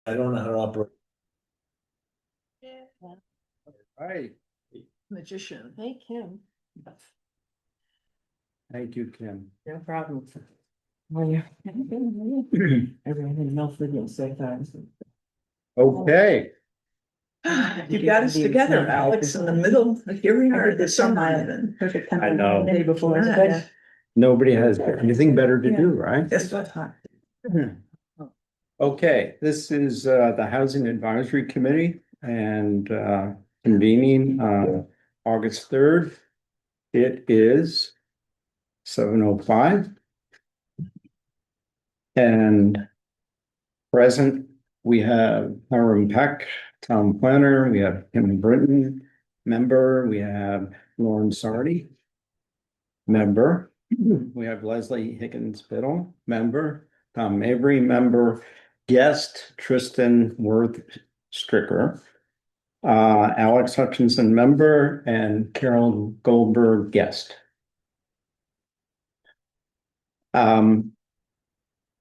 I don't know how to operate. Right. Magician. Thank him. Thank you, Kim. No problem. Well, yeah. Everything melted in so fast. Okay, You got us together, Alex, in the middle. Here we are this summer. I know. Day before, it's good. Nobody has anything better to do, right? Yes, but hot. Okay, this is the Housing Advisory Committee and convening August 3rd. It is 7:05. And present, we have Hiram Peck, town planner, we have Kim Britton, member, we have Lauren Sardi, member, we have Leslie Higgins Biddle, member, Tom Mabry, member, guest Tristan Worth Stricker, Alex Hutchinson, member, and Carol Goldberg, guest.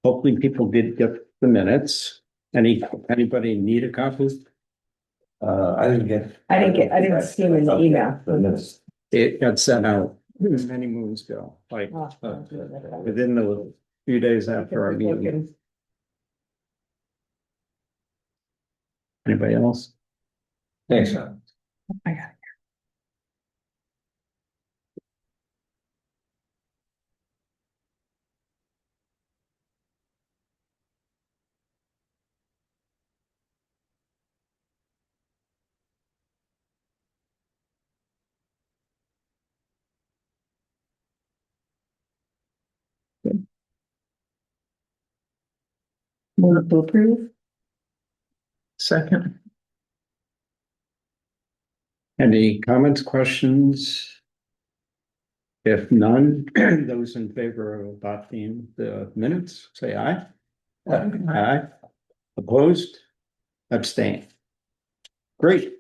Hopefully people did get the minutes. Anybody need a copy? I didn't get. I didn't see him in the email. The minutes. It got sent out many moons ago, like within the few days after our meeting. Anybody else? Thanks, Sean. I got it. Move to approve. Second. Any comments, questions? If none, those in favor of adopting the minutes, say aye. Aye. Opposed? Abstain. Great.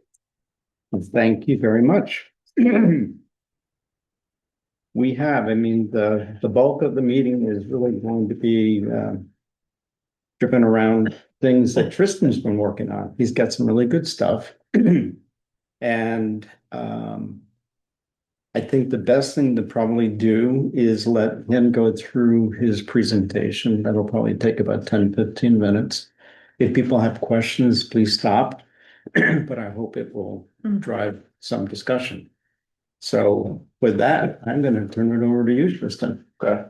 Well, thank you very much. We have, I mean, the bulk of the meeting is really going to be driven around things that Tristan's been working on. He's got some really good stuff. And I think the best thing to probably do is let him go through his presentation. That'll probably take about 10-15 minutes. If people have questions, please stop. But I hope it will drive some discussion. So with that, I'm going to turn it over to you, Tristan. Okay.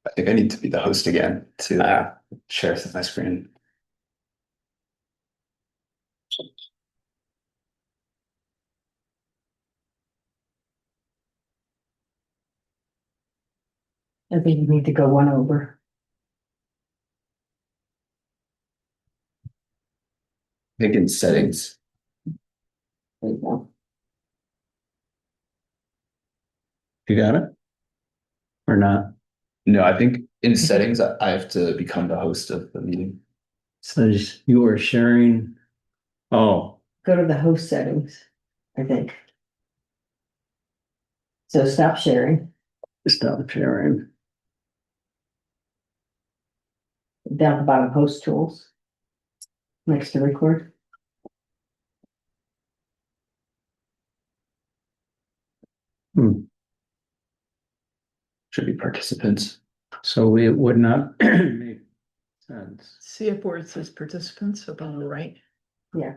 I think I need to be the host again to share my screen. I think you need to go one over. I think in settings. There you go. You got it? Or not? No, I think in settings, I have to become the host of the meeting. So you are sharing. Oh, Go to the host settings, I think. So stop sharing, stop sharing. down at the bottom, host tools. Next to record. Should be participants. So it would not make sense. See up where it says participants up on the right. Yeah.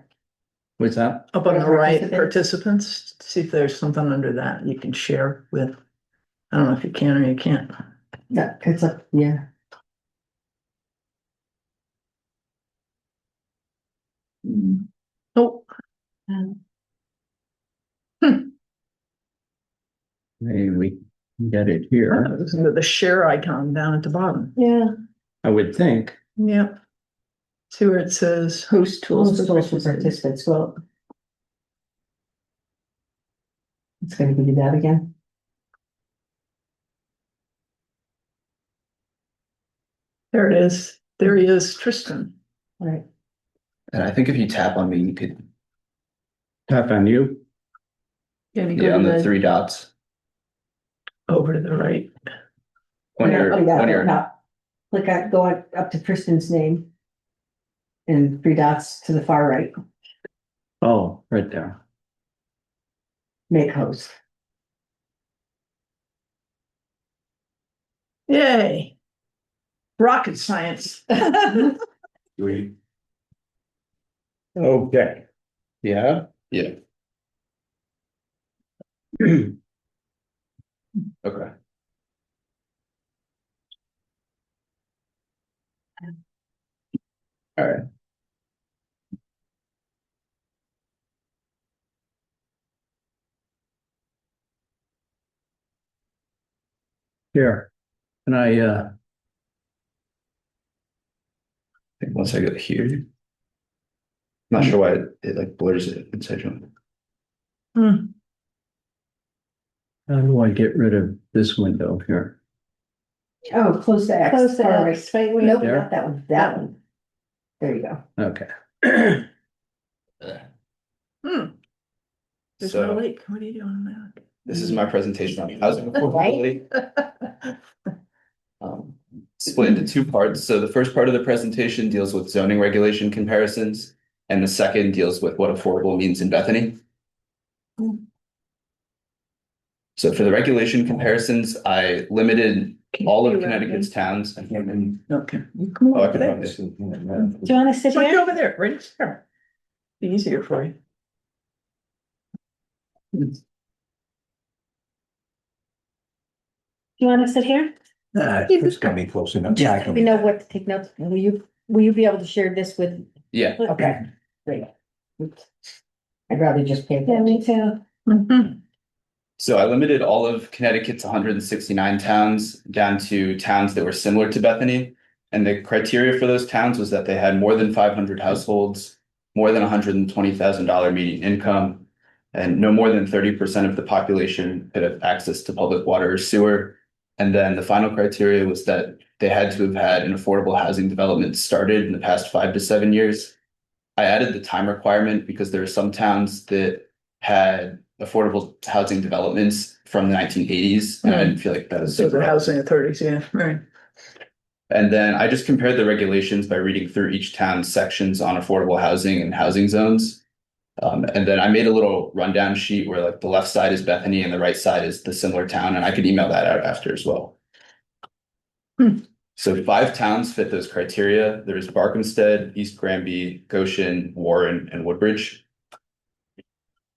What's that? Up on the right, Participants. participants. See if there's something under that you can share with. I don't know if you can or you can't. Yeah, it's up, yeah. Oh, Maybe we can get it here. the share icon down at the bottom. Yeah. I would think. Yep. See where it says host tools. Host tools for participants, well. It's gonna give you that again. There it is. There he is, Tristan. All right. And I think if you tap on me, you could, Tap on you. Can you yeah, go on to the three dots. over to the right? When you're, Oh, yeah, when you're, no. Click on, go up to Tristan's name. and three dots to the far right, Oh, right there. make host. Yay. Rocket science. We, Okay. Yeah. yeah, okay. All right. Here. And I think once I go here, I'm not sure why it like blurs it inside your. Hmm. how do I get rid of this window here? Oh, close to X. Close to far X, right? Nope, There? not that one, that one. There you go. Okay. Hmm. There's no So lake. What are you doing this is my presentation on housing Right. affordability. Split into two parts. So the first part of the presentation deals with zoning regulation comparisons, and the second deals with what affordable means in Bethany. So for the regulation comparisons, I limited all of Connecticut's towns. Okay. You come Oh, I over can there. run this. Do you wanna sit It's right here? over there, right there. Be easier for you. Do you wanna sit here? It's gonna be close enough. Yeah, I Let me know what to take notes. Will you be able to share this with? Yeah, Okay, great. Oops. I'd rather just pay. Yeah, me too. Mhm. so I limited all of Connecticut's 169 towns down to towns that were similar to Bethany. And the criteria for those towns was that they had more than 500 households, more than $120,000 median income, and no more than 30% of the population could have access to public water or sewer. And then the final criteria was that they had to have had an affordable housing development started in the past 5 to 7 years. I added the time requirement because there are some towns that had affordable housing developments from the 1980s, and I didn't feel like that was So super the relevant. housing authorities, yeah, right. And then I just compared the regulations by reading through each town's sections on affordable housing and housing zones. And then I made a little rundown sheet where like the left side is Bethany and the right side is the similar town, and I could email that out after as well. So 5 towns fit those criteria. There's Barkhamsted, East Granby, Goshen, Warren, and Woodbridge.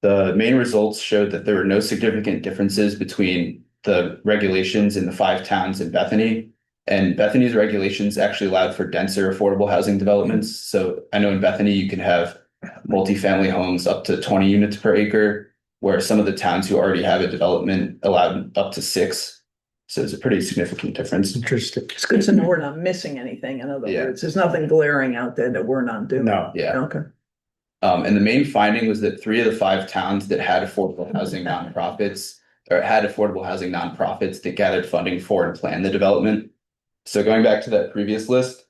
The main results showed that there were no significant differences between the regulations in the 5 towns in Bethany. And Bethany's regulations actually allowed for denser affordable housing developments. So I know in Bethany, you can have multifamily homes up to 20 units per acre, where some of the towns who already have a development allowed up to 6. So it's a pretty significant difference. Interesting. It's good to know we're not missing anything, in other Yeah. words. There's nothing glaring out there that we're not doing. No. Yeah. Okay. And the main finding was that 3 of the 5 towns that had affordable housing nonprofits that gathered funding for and planned the development. So going back to that previous list,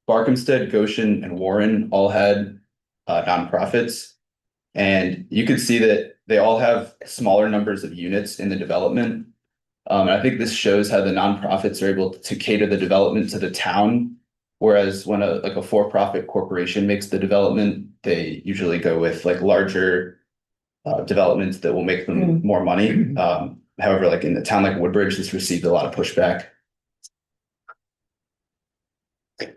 Barkhamsted, Goshen, and Warren all had nonprofits. And you could see that they all have smaller numbers of units in the development. And I think this shows how the nonprofits are able to cater the development to the town. Whereas when a for-profit corporation makes the development, they usually go with like larger developments that will make them more money. However, like in a town like Woodbridge, this received a lot of pushback.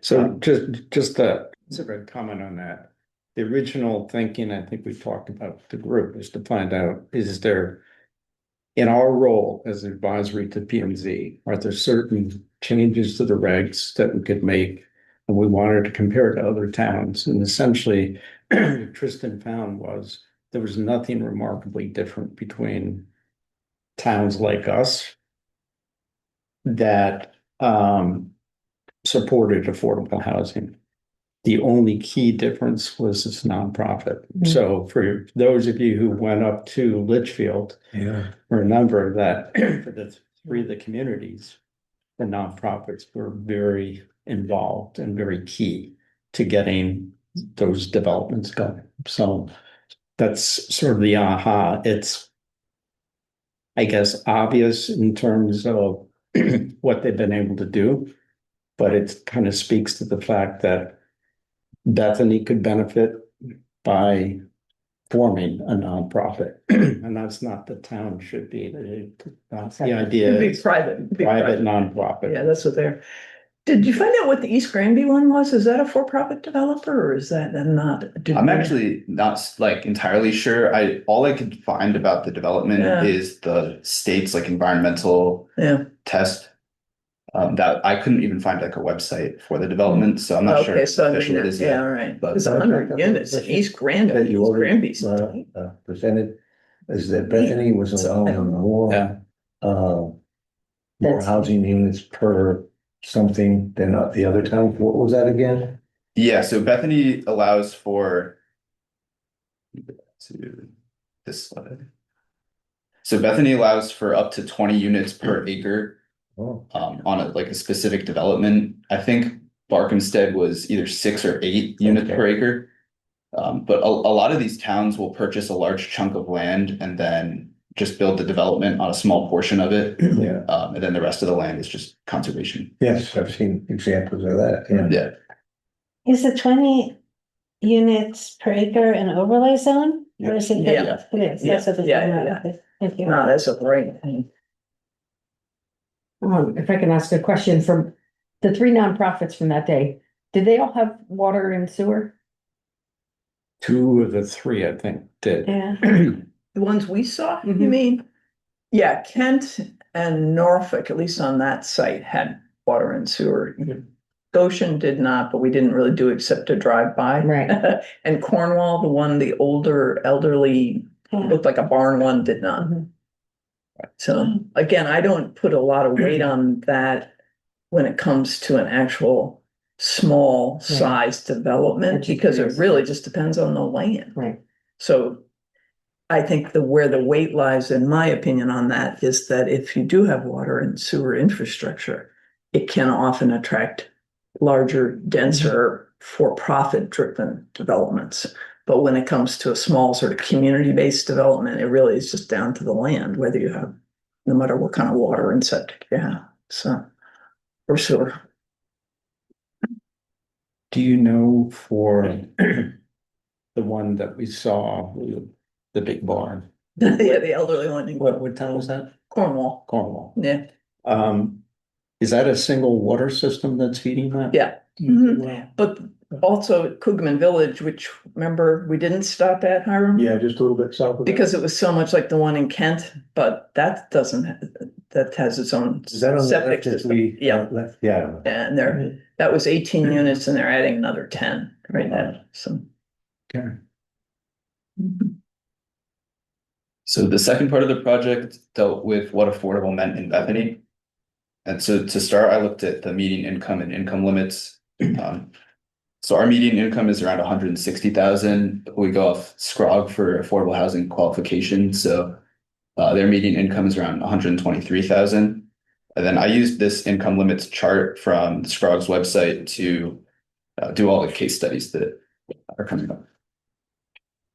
So just a sort of comment on that. The original thinking, I think we talked about the group, is to find out, is there, in our role as advisory to PMZ, are there certain changes to the regs that we could make? And we wanted to compare to other towns. And essentially, what Tristan found was there was nothing remarkably different between towns like us that supported affordable housing. The only key difference was this nonprofit. So for those of you who went up to Litchfield, Yeah. or a number of that, for the 3 of the communities, the nonprofits were very involved and very key to getting those developments going. So that's sort of the aha. It's, I guess, obvious in terms of what they've been able to do, but it kind of speaks to the fact that Bethany could benefit by forming a nonprofit. And that's not the town should be, that's the idea. It'd be It's private. It'd be private nonprofit. Yeah, that's what they're. Did you find out what the East Granby one was? Is that a for-profit developer or is that not? I'm actually not like entirely sure. All I could find about the development Yeah. is the state's like environmental Yeah. test. That I couldn't even find like a website for the development, so I'm not sure Okay, how so I official it mean, is yeah, yet. all right. but- It's 100 units in East Granby. That you East already, Granby's. presented, is that Bethany was So, I don't allowing know. more, Yeah. more That's- housing units per something than the other town. What was that again? Yeah, so Bethany allows for to this slide. So Bethany allows for up to 20 units per acre Oh, on a specific development. I think Barkhamsted was either 6 or 8 units Okay. per acre. But a lot of these towns will purchase a large chunk of land and then just build the development on a small portion of it. yeah, And then the rest of the land is just conservation. yes, I've seen examples of that, yeah. Yeah. Is the 20 units per acre an overlay zone? Or is it? Yeah. It is, that's what the. Yeah. Okay, thank you. No, that's a great thing. If I can ask a question from the 3 nonprofits from that day, did they all have water and sewer? 2 of the 3, I think, did. Yeah. The ones we saw, you Mhm. mean? Yeah, Kent and Norfolk, at least on that site, had water and sewer. Goshen did not, but we didn't really do except to drive by. Right. And Cornwall, the older elderly, Yeah. looked like a barn one, did not. Mhm. So again, I don't put a lot of weight on that when it comes to an actual small size development, because it really just depends on the land. Right. So I think where the weight lies, in my opinion, on that is that if you do have water and sewer infrastructure, it can often attract larger, denser, for-profit driven developments. But when it comes to a small sort of community-based development, it really is just down to the land, whether you have, no matter what kind of water and septic you have, so, or sewer. Do you know for the one that we saw, the big barn? Yeah, the elderly one in What town was that? Cornwall, Cornwall. yeah, Is that a single water system that's feeding that? yeah. Mhm. But also at Coogman Village, which, remember, we didn't stop at, Hiram? Yeah, just a little bit south of that. Because it was so much like the one in Kent, but that doesn't, that has its own Is that on the septic left as system. we? Yeah, Left, yeah. and there, that was 18 units and they're adding another 10 right now, so. Okay. So the second part of the project dealt with what affordable meant in Bethany. And so to start, I looked at the median income and income limits. So our median income is around 160,000. We go off SCROG for affordable housing qualification. So their median income is around 123,000. And then I used this income limits chart from the SCROG's website to do all the case studies that are coming up.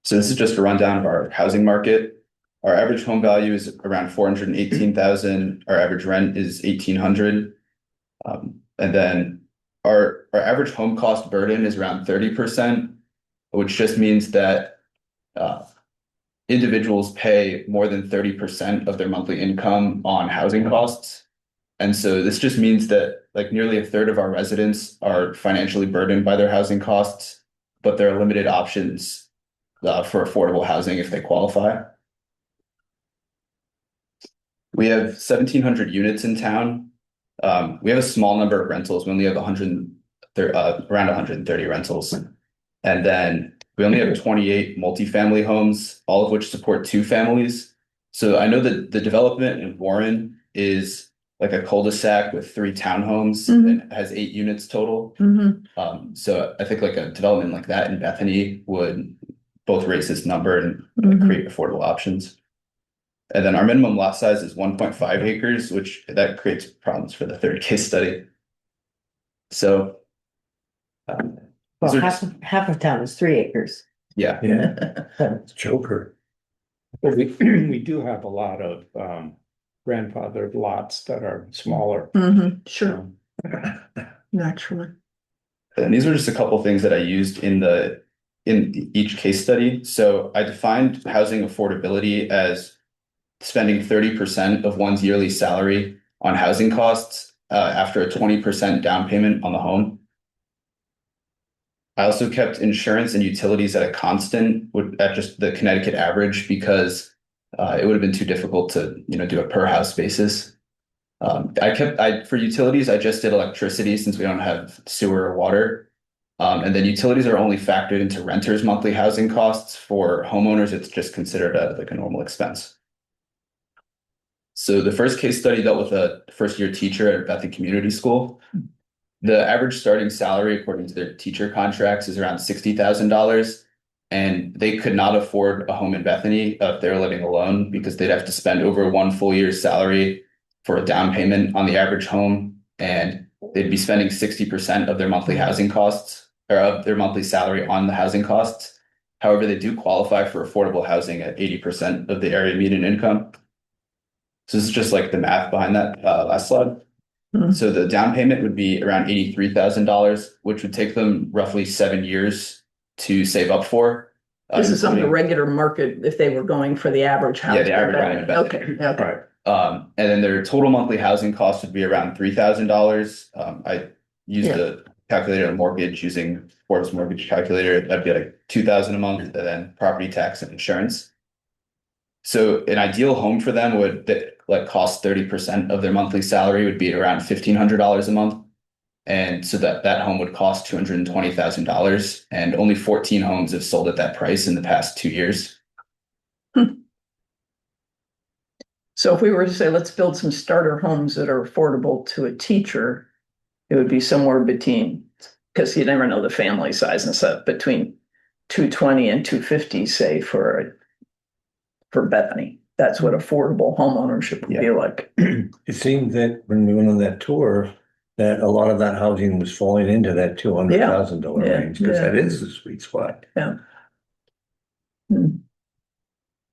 So this is just a rundown of our housing market. Our average home value is around 418,000. Our average rent is 1,800. And then our average home cost burden is around 30%, which just means that individuals pay more than 30% of their monthly income on housing costs. And so this just means that like nearly a third of our residents are financially burdened by their housing costs, but there are limited options for affordable housing if they qualify. We have 1,700 units in town. We have a small number of rentals. We only have around 130 rentals. And then we only have 28 multifamily homes, all of which support 2 families. So I know that the development in Warren is like a cul-de-sac with 3 townhomes and has 8 units total. So I think like a development like that in Bethany would both raise this number and create affordable options. And then our minimum lot size is 1.5 acres, which that creates problems for the third case study. So. Well, these are half of town is 3 acres. Yeah, Yeah, it's Joker. But we do have a lot of grandfathered lots that are smaller. Sure, Um, naturally. And these are just a couple things that I used in each case study. So I defined housing affordability as spending 30% of one's yearly salary on housing costs after a 20% down payment on the home. I also kept insurance and utilities at a constant at just the Connecticut average because it would have been too difficult to, do a per house basis. For utilities, I just did electricity since we don't have sewer or water. And then utilities are only factored into renters' monthly housing costs. For homeowners, it's just considered like a normal expense. So the first case study dealt with a first year teacher at Bethany Community School. The average starting salary, according to their teacher contracts, is around $60,000. And they could not afford a home in Bethany if they were living alone because they'd have to spend over one full year's salary for a down payment on the average home. And they'd be spending 60% of their monthly housing costs or of their monthly salary on the housing costs. However, they do qualify for affordable housing at 80% of the area median income. So this is just like the math behind that last slide. Mhm. So the down payment would be around $83,000, which would take them roughly 7 years to save up for. This is on the including- regular market if they were going for the average house. Yeah, the average home in Bethany. Okay, okay. Right. And then their total monthly housing cost would be around $3,000. I used Yeah. a calculator on mortgage using Forbes mortgage calculator. That'd be like $2,000 a month, and then property tax and insurance. So an ideal home for them would cost 30% of their monthly salary would be around $1,500 a month. And so that home would cost $220,000, and only 14 homes have sold at that price in the past 2 years. So if we were to say, let's build some starter homes that are affordable to a teacher, it would be somewhere between, because you never know the family size and stuff, between 220 and 250, say for Bethany. That's what affordable home ownership would be like. It seemed that when we went on that tour, that a lot of that housing was falling into that $200,000 Yeah, range, because yeah. that is the sweet spot. Hmm.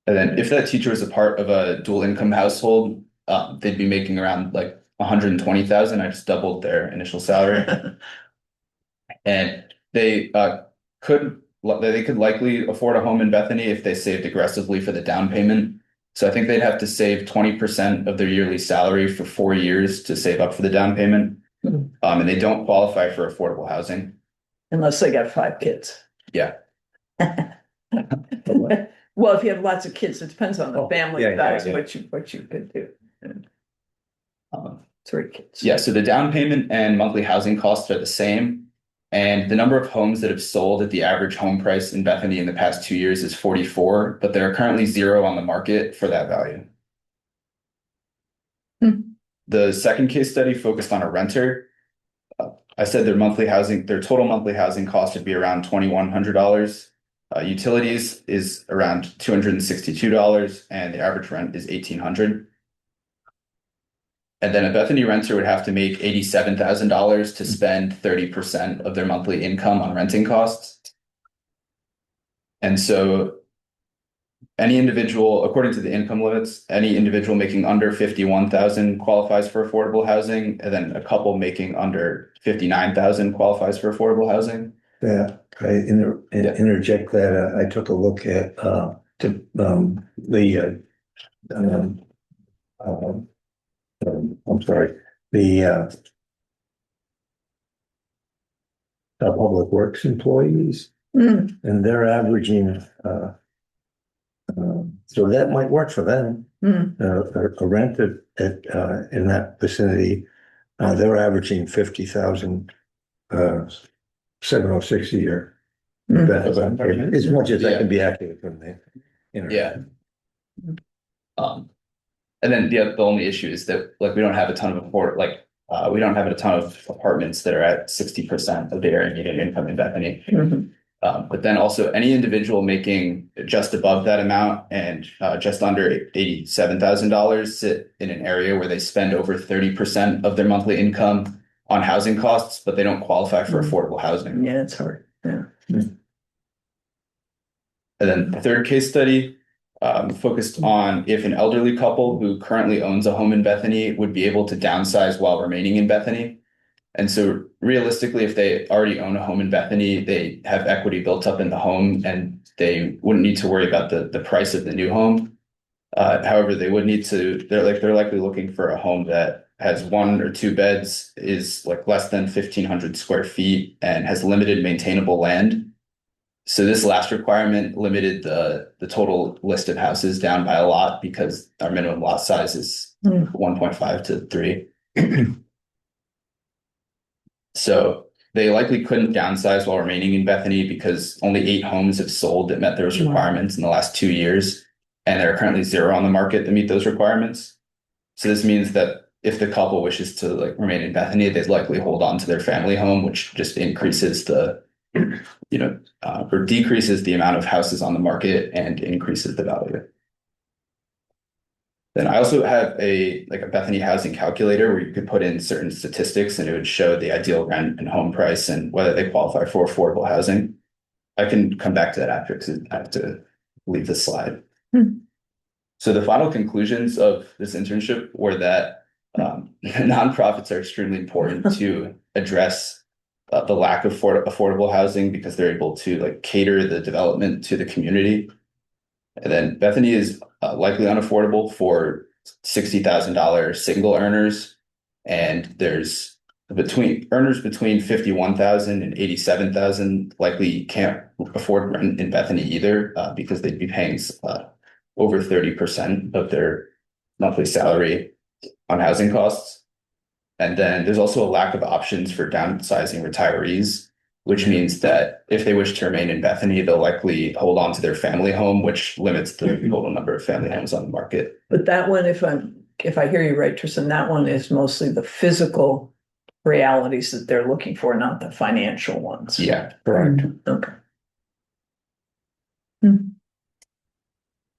And then if that teacher was a part of a dual income household, they'd be making around like 120,000. I just doubled their initial salary. And they could likely afford a home in Bethany if they saved aggressively for the down payment. So I think they'd have to save 20% of their yearly salary for 4 years to save up for the down payment. Mhm. And they don't qualify for affordable housing. Unless they got 5 kids. Yeah. Well, if you have lots of kids, it depends on the Oh, family yeah, size, yeah. what you could do. Um, 3 kids. Yeah, so the down payment and monthly housing costs are the same. And the number of homes that have sold at the average home price in Bethany in the past 2 years is 44, but there are currently 0 on the market for that value. Hmm. The second case study focused on a renter. I said their total monthly housing cost would be around $2,100. Utilities is around $262, and the average rent is $1,800. And then a Bethany renter would have to make $87,000 to spend 30% of their monthly income on renting costs. And so any individual, according to the income limits, any individual making under 51,000 qualifies for affordable housing, and then a couple making under 59,000 qualifies for affordable housing. Yeah, interject that. I took a look at I'm sorry, the public works employees, Hmm. and they're averaging so that might work for them. Hmm. A rent in that vicinity, they're averaging 50,000 706 a year. Hmm. As much as that Yeah. can be accurate from the internet. Yeah. And then the only issue is that we don't have a ton of we don't have a ton of apartments that are at 60% of the area median income in Bethany. Mhm. But then also any individual making just above that amount and just under $87,000 sit in an area where they spend over 30% of their monthly income on housing costs, but they don't qualify for affordable housing. Yeah, it's hard. Yeah. And then the third case study focused on if an elderly couple who currently owns a home in Bethany would be able to downsize while remaining in Bethany. And so realistically, if they already own a home in Bethany, they have equity built up in the home and they wouldn't need to worry about the price of the new home. However, they would need to, they're likely looking for a home that has 1 or 2 beds, is like less than 1,500 square feet and has limited maintainable land. So this last requirement limited the total list of houses down by a lot because our minimum lot size is 1.5 to 3. So they likely couldn't downsize while remaining in Bethany because only 8 homes have sold that met those requirements in the last 2 years. And there are currently 0 on the market that meet those requirements. So this means that if the couple wishes to like remain in Bethany, they'd likely hold on to their family home, which just increases the, or decreases the amount of houses on the market and increases the value. Then I also have a Bethany housing calculator where you could put in certain statistics and it would show the ideal rent and home price and whether they qualify for affordable housing. I can come back to that after because I have to leave this slide. So the final conclusions of this internship were that nonprofits are extremely important to address the lack of affordable housing because they're able to like cater the development to the community. And then Bethany is likely unaffordable for $60,000 single earners, and there's earners between 51,000 and 87,000 likely can't afford rent in Bethany either because they'd be paying over 30% of their monthly salary on housing costs. And then there's also a lack of options for downsizing retirees, which means that if they wish to remain in Bethany, they'll likely hold on to their family home, which limits the total number of family homes on the market. But that one, if I hear you right, Tristan, that one is mostly the physical realities that they're looking for, not the financial ones. Yeah, Correct. Okay.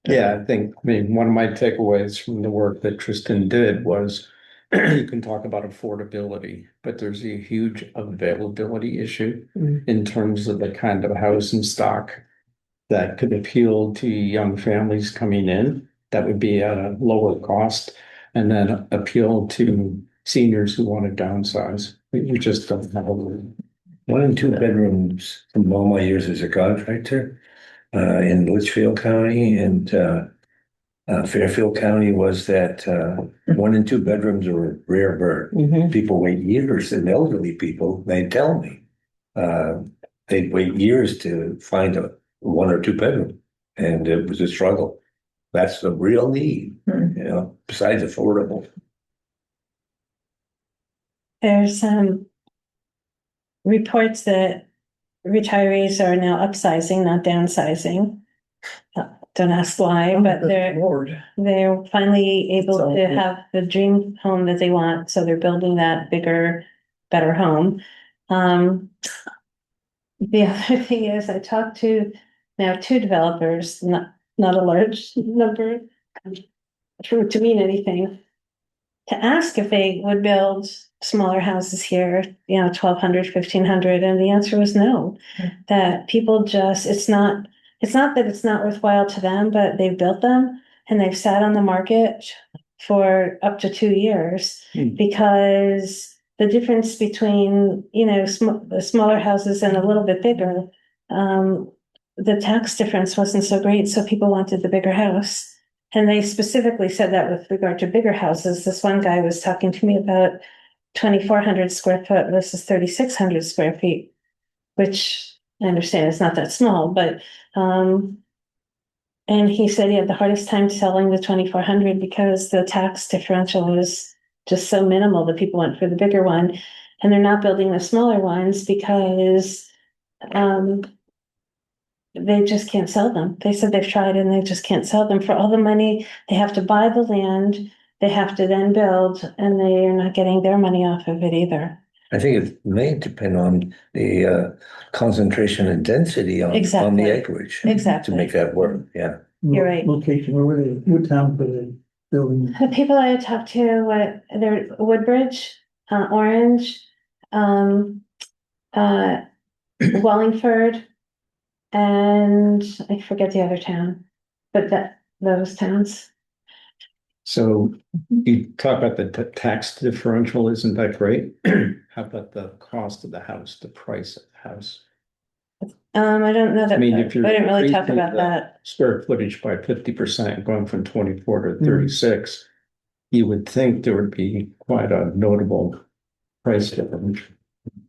Yeah, I mean, one of my takeaways from the work that Tristan did was you can talk about affordability, but there's a huge availability issue in terms of the kind of housing stock that could appeal to young families coming in that would be at a lower cost and then appeal to seniors who want to downsize. We just don't have a 1 and 2 bedrooms from all my years as a contractor in Litchfield County and Fairfield County was that 1 and 2 bedrooms are a rare bird. People wait years, and elderly people, they tell me, they'd wait years to find a 1 or 2 bedroom, and it was a struggle. That's the real need, besides affordable. There's reports that retirees are now upsizing, not downsizing. Don't ask why, but they're finally able to have the dream home that they want, so they're building that bigger, better home. The other thing is I talked to now 2 developers, not a large number, to mean anything, to ask if they would build smaller houses here, 1,200, 1,500, and the answer was no. That people just, it's not that it's not worthwhile to them, but they've built them and they've sat on the market for up to 2 years because the difference between, the smaller houses and a little bit bigger, the tax difference wasn't so great. So people wanted the bigger house. And they specifically said that with regard to bigger houses. This one guy was talking to me about 2,400 square foot versus 3,600 square feet, which I understand it's not that small, but, and he said he had the hardest time selling the 2,400 because the tax differential was just so minimal that people went for the bigger one. And they're not building the smaller ones because, they just can't sell them. They said they've tried and they just can't sell them for all the money. They have to buy the land, they have to then build, and they are not getting their money off of it either. I think it may depend on the concentration and density on Exactly. the acreage. Exactly. To make that work, yeah. You're right. Location, where were they, what town were they building? The people I had talked to, they're Woodbridge, Orange, Wallingford, and I forget the other town, but those towns. So you talk about the tax differential, isn't that great? How about the cost of the house, the price of the house? I don't know that, I mean, if you're I didn't really talk increasing about the that. Square footage by 50%, going from 24 to 36, you would think there would be quite a notable price difference.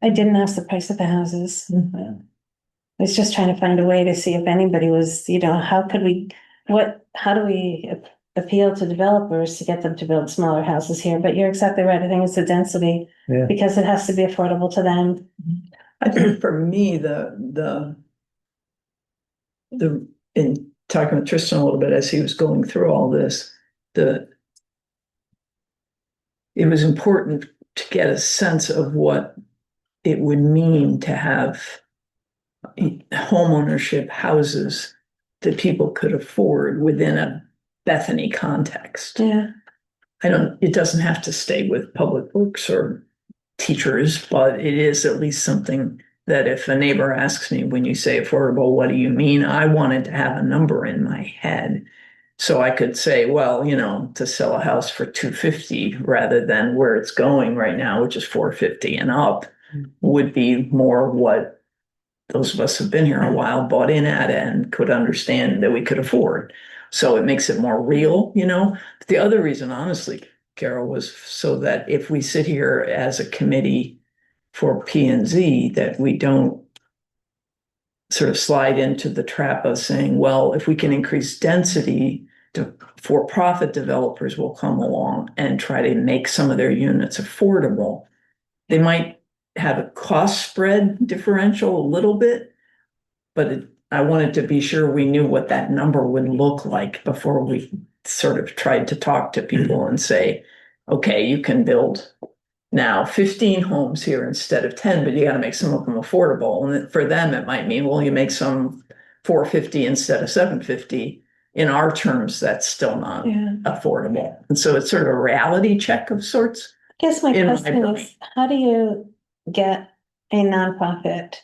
I didn't ask the price of the houses. I was just trying to find a way to see if anybody was, how could we, how do we appeal to developers to get them to build smaller houses here? But you're exactly right. I think it's the density, Yeah. because it has to be affordable to them. I think for me, in talking with Tristan a little bit as he was going through all this, it was important to get a sense of what it would mean to have homeownership houses that people could afford within a Bethany context. Yeah. It doesn't have to stay with public works or teachers, but it is at least something that if a neighbor asks me, when you say affordable, what do you mean? I wanted to have a number in my head. So I could say, well, to sell a house for 250 rather than where it's going right now, which is 450 and up, would be more what those of us who've been here a while bought in at and could understand that we could afford. So it makes it more real. But the other reason, honestly, Carol, was so that if we sit here as a committee for P and Z, that we don't sort of slide into the trap of saying, well, if we can increase density, for-profit developers will come along and try to make some of their units affordable. They might have a cost spread differential a little bit, but I wanted to be sure we knew what that number would look like before we sort of tried to talk to people and say, okay, you can build now 15 homes here instead of 10, but you got to make some of them affordable. And for them, it might mean, well, you make some 450 instead of 750. In our terms, that's still not affordable. And so it's sort of a reality check of sorts. I guess my question is, how do you get a nonprofit?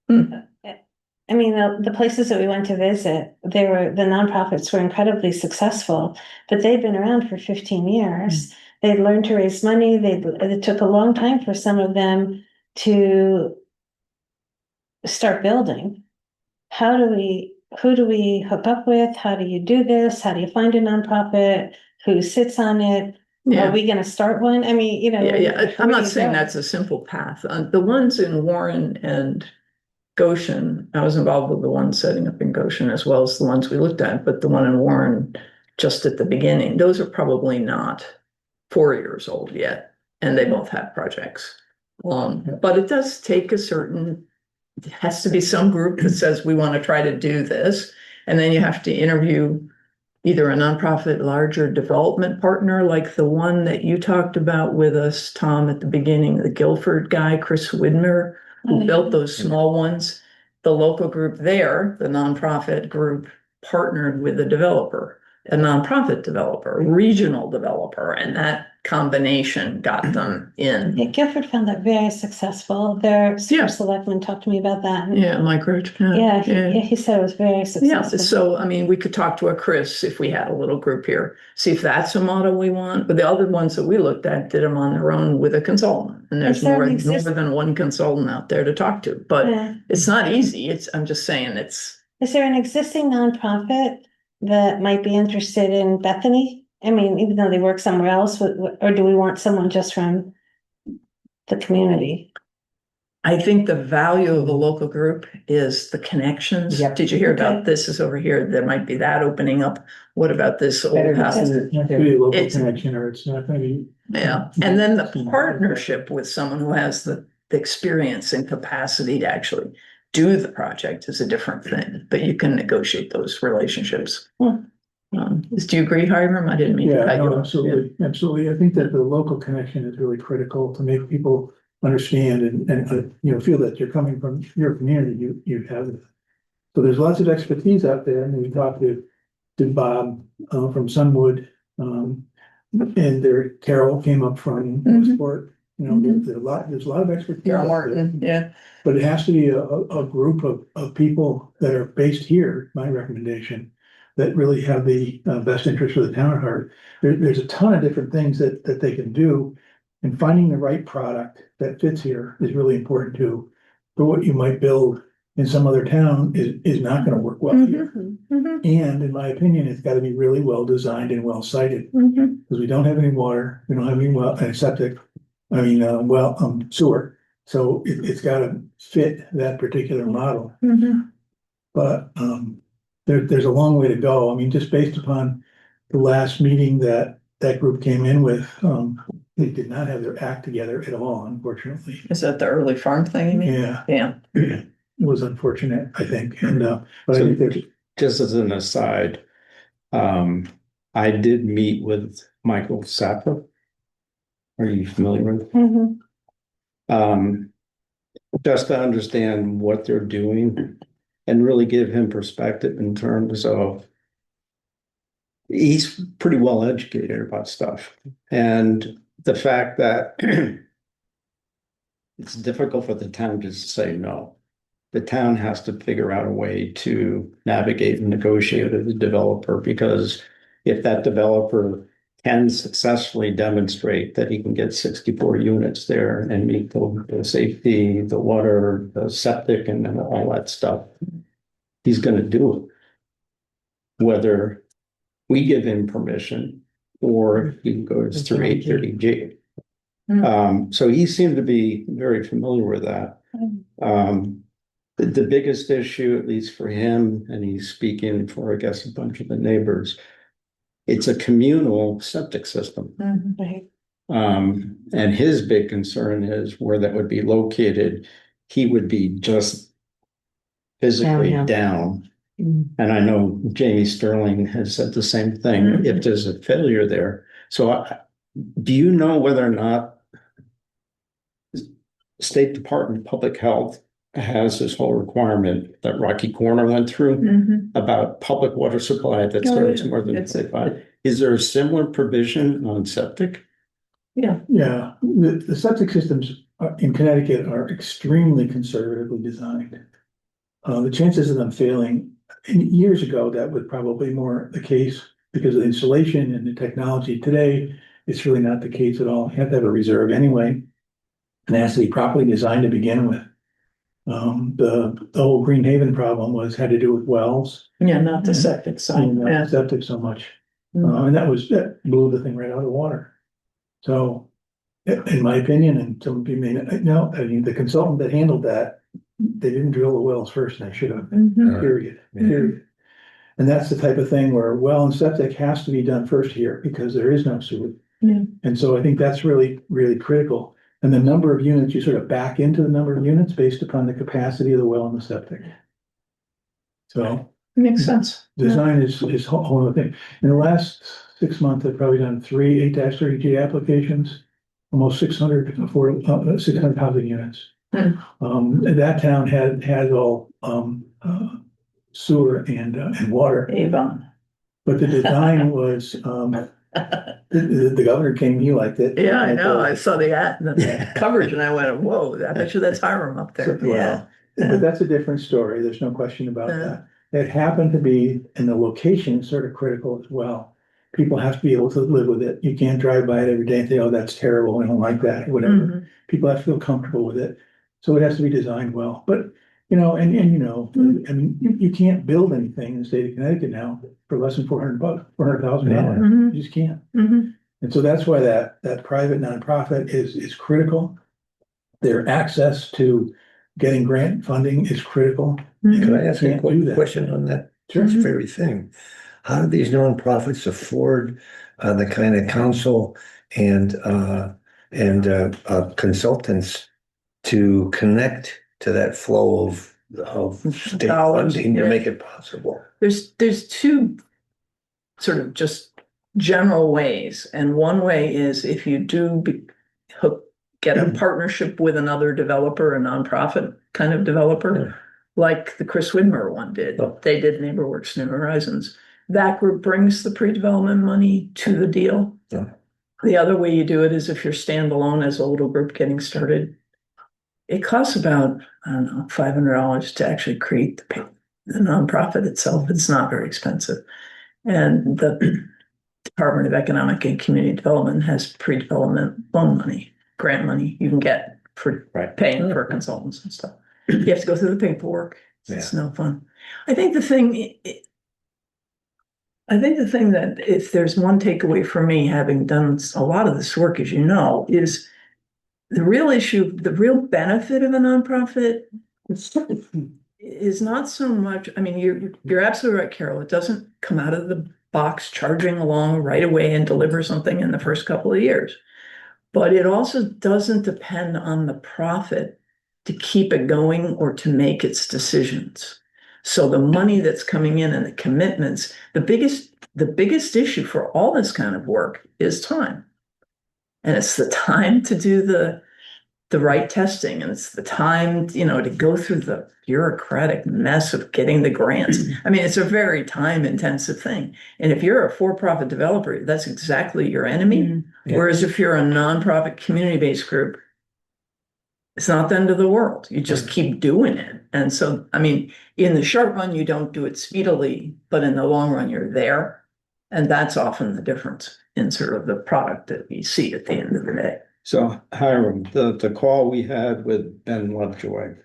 I mean, the places that we went to visit, the nonprofits were incredibly successful, but they've been around for 15 years. They'd learned to raise money. It took a long time for some of them to start building. Who do we hook up with? How do you do this? How do you find a nonprofit? Who sits on it? Are we going to start one? I mean, Yeah. I'm not saying that's a simple path. The ones in Warren and Goshen, I was involved with the one setting up in Goshen as well as the ones we looked at, but the one in Warren just at the beginning, those are probably not 4 years old yet, and they both have projects. But it does take it has to be some group that says we want to try to do this, and then you have to interview either a nonprofit larger development partner like the one that you talked about with us, Tom, at the beginning, the Guilford guy, Chris Widmer, who built those small ones. The local group there, the nonprofit group, partnered with a developer, a nonprofit developer, regional developer, and that combination got them in. Yeah, Guilford found that very successful. Their selectman talked to me about that. Yeah, Mike Roach. He said it was very successful. Yeah, so I mean, we could talk to a Chris if we had a little group here, see if that's a model we want. But the other ones that we looked at did them on their own with a consultant, and there's more than one consultant out there to talk to. But it's not easy. I'm just saying it's. Is there an existing nonprofit that might be interested in Bethany? I mean, even though they work somewhere else, or do we want someone just from the community? I think the value of a local group is the connections. Yep. Did you hear about this is over here? There might be that opening up. What about this old house? It's not gonna be a local connection, or it's not gonna be. Yeah, and then the partnership with someone who has the experience and capacity to actually do the project is a different thing, but you can negotiate those relationships. Do you agree, Hiram? I didn't mean to cut you off. Absolutely, absolutely. I think that the local connection is really critical to make people understand and feel that you're coming from your community, you have it. So there's lots of expertise out there, and we talked to Bob from Sunwood, and Carol came up from Westport. There's a lot of expertise. Carol Martin, yeah. But it has to be a group of people that are based here, my recommendation, that really have the best interest for the town at heart. There's a ton of different things that they can do. And finding the right product that fits here is really important too. But what you might build in some other town is not gonna work well here. And in my opinion, it's gotta be really well designed and well sited. Because we don't have any water, we don't have any septic, sewer. So it's gotta fit that particular model. But there's a long way to go. I mean, just based upon the last meeting that group came in with, they did not have their act together at all, unfortunately. Is that the early farm thing, you mean? Yeah, Yeah. it was unfortunate, I think, and but I So think there's, just as an aside, I did meet with Michael Sapper. Are you familiar with? Just to understand what they're doing and really give him perspective in terms of he's pretty well educated about stuff. And the fact that it's difficult for the town to say no. The town has to figure out a way to navigate and negotiate with the developer, because if that developer can successfully demonstrate that he can get 64 units there and meet the safety, the water, the septic, and all that stuff, he's going to do it. Whether we give him permission or he goes through 830G. So he seemed to be very familiar with that. The biggest issue, at least for him, and he's speaking for, I guess, a bunch of the neighbors, it's a communal septic system. And his big concern is where that would be located. He would be just physically down. And I know Jamie Sterling has said the same thing, if there's a failure there. So do you know whether or not State Department of Public Health has this whole requirement that Rocky Corner went through about public water supply that starts more than 25? Is there a similar provision on septic? Yeah. yeah, the septic systems in Connecticut are extremely conservatively designed. The chances of them failing, and years ago, that was probably more the case because of the insulation and the technology. Today, it's really not the case at all. You have to have a reserve anyway. And it has to be properly designed to begin with. The whole Green Haven problem had to do with wells. Yeah, not the septic side. And not Yeah. the septic so much. And that blew the thing right out of the water. So, in my opinion, and some of you may not know, I mean, the consultant that handled that, they didn't drill the wells first, and they should have, period. And that's the type of thing where well and septic has to be done first here because there is no sewer. And so I think that's really, really critical. And the number of units, you sort of back into the number of units based upon the capacity of the well and the septic. So Makes sense. design is a whole other thing. In the last 6 months, I've probably done 3 8-30G applications, almost 600 housing units. That town had all sewer and water. Avon. But the design was, the governor came, he liked it. Yeah, I know. I saw the ad, the coverage, and I went, "Whoa! I bet you that's Hiram up there." So, well, but that's a different story. There's no question about that. It happened to be, and the location is sort of critical as well. People have to be able to live with it. You can't drive by it every day and think, "Oh, that's terrible. I don't like that," or whatever. People have to feel comfortable with it. So it has to be designed well. But I mean, you can't build anything in the state of Connecticut now for less than $400,000. You just can't. And so that's why that private nonprofit is critical. Their access to getting grant funding is critical. Can I ask you a Can't do quick that. question on that very thing? How do these nonprofits afford the kind of counsel and consultants to connect to that flow of state Dollars, funding to yeah. make it possible? There's two sort of just general ways, and one way is if you do get a partnership with another developer, a nonprofit kind of developer, like the Chris Widmer one did. They did NeighborWorks New Horizons. That group brings the pre-development money to the deal. The other way you do it is if you're standalone as a little group getting started. It costs about, I don't know, $500 to actually create The nonprofit itself is not very expensive. And the Department of Economic and Community Development has pre-development loan money, grant money you can get for Right. paying for consultants and stuff. You have to go through the paperwork. It's no fun. I think the thing that if there's one takeaway for me, having done a lot of this work, as you know, is the real issue, the real benefit of a nonprofit is not so much, I mean, you're absolutely right, Carol. It doesn't come out of the box charging along right away and deliver something in the first couple of years. But it also doesn't depend on the profit to keep it going or to make its decisions. So the money that's coming in and the commitments, the biggest issue for all this kind of work is time. And it's the time to do the right testing, and it's the time, to go through the bureaucratic mess of getting the grants. I mean, it's a very time intensive thing. And if you're a for-profit developer, that's exactly your enemy. Yeah. Whereas if you're a nonprofit community-based group, it's not the end of the world. You just keep doing it. And so, I mean, in the short run, you don't do it speedily, but in the long run, you're there. And that's often the difference in sort of the product that we see at the end of the day. So Hiram, the call we had with Ben Lovejoy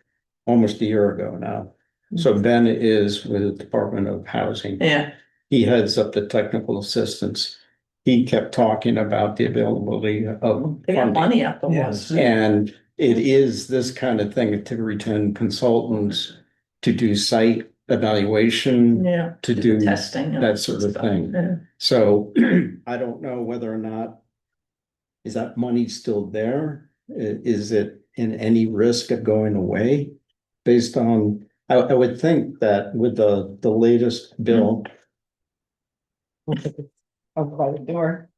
almost a year ago now. So Ben is with the Department of Housing. Yeah. He heads up the technical assistance. He kept talking about the availability of They got funding. money out the Yeah. wazoo. And it is this kind of thing to return consultants to do site evaluation, Yeah. to do Testing. and that sort of stuff. thing. Yeah. So I don't know whether or not, is that money still there? Is it in any risk of going away? Based on, I would think that with the latest bill, Over by the door.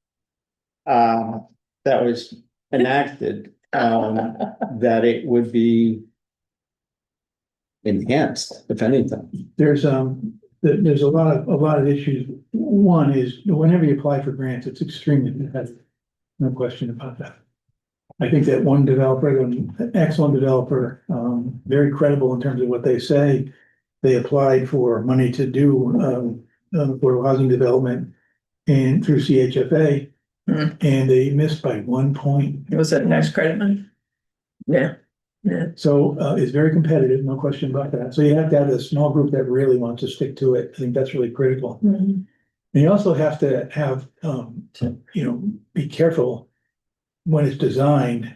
that was enacted, that it would be enhanced, if anything. There's a lot of issues. One is whenever you apply for grants, it's extremely competitive. No question about that. I think that one developer, an excellent developer, very credible in terms of what they say. They applied for money to do affordable housing development and through CHFA, Mhm. and they missed by 1 point. Was that tax credit money? Yeah. Yeah. So it's very competitive, no question about that. So you have to have a small group that really wants to stick to it. I think that's really critical. And you also have to have, be careful when it's designed.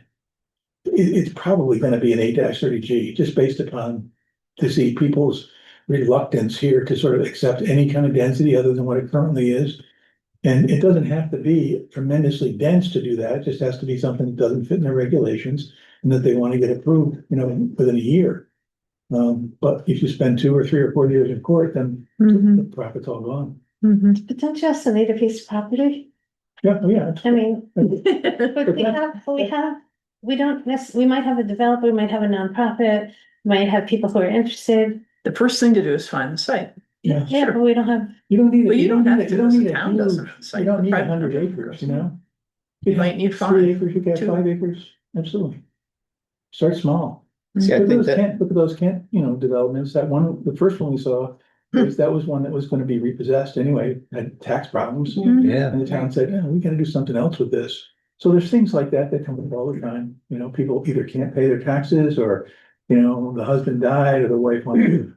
It's probably going to be an 8-30G, just based upon to see people's reluctance here to sort of accept any kind of density other than what it currently is. And it doesn't have to be tremendously dense to do that. It just has to be something that doesn't fit in their regulations and that they want to get approved, within a year. But if you spend 2 or 3 or 4 years in court, then the profit's all gone. But don't you also need a piece of property? Yeah, oh, yeah. I mean, but we might have a developer, we might have a nonprofit, might have people who are interested. The first thing to do is find the site. Yeah. Yeah, but we don't have, You don't need it. Well, you don't have to, You don't the need a town doesn't huge, have a site. you don't need Private 100 developer acres, does. You might need 3 5, acres, you get 2. 5 acres, absolutely. Start small. See, I Look think at that, those Kent, developments, that one, the first one we saw, that was one that was gonna be repossessed anyway, had tax problems. Yeah. And the town said, yeah, we gotta do something else with this. So there's things like that that come up all the time, people either can't pay their taxes or, the husband died or the wife wanted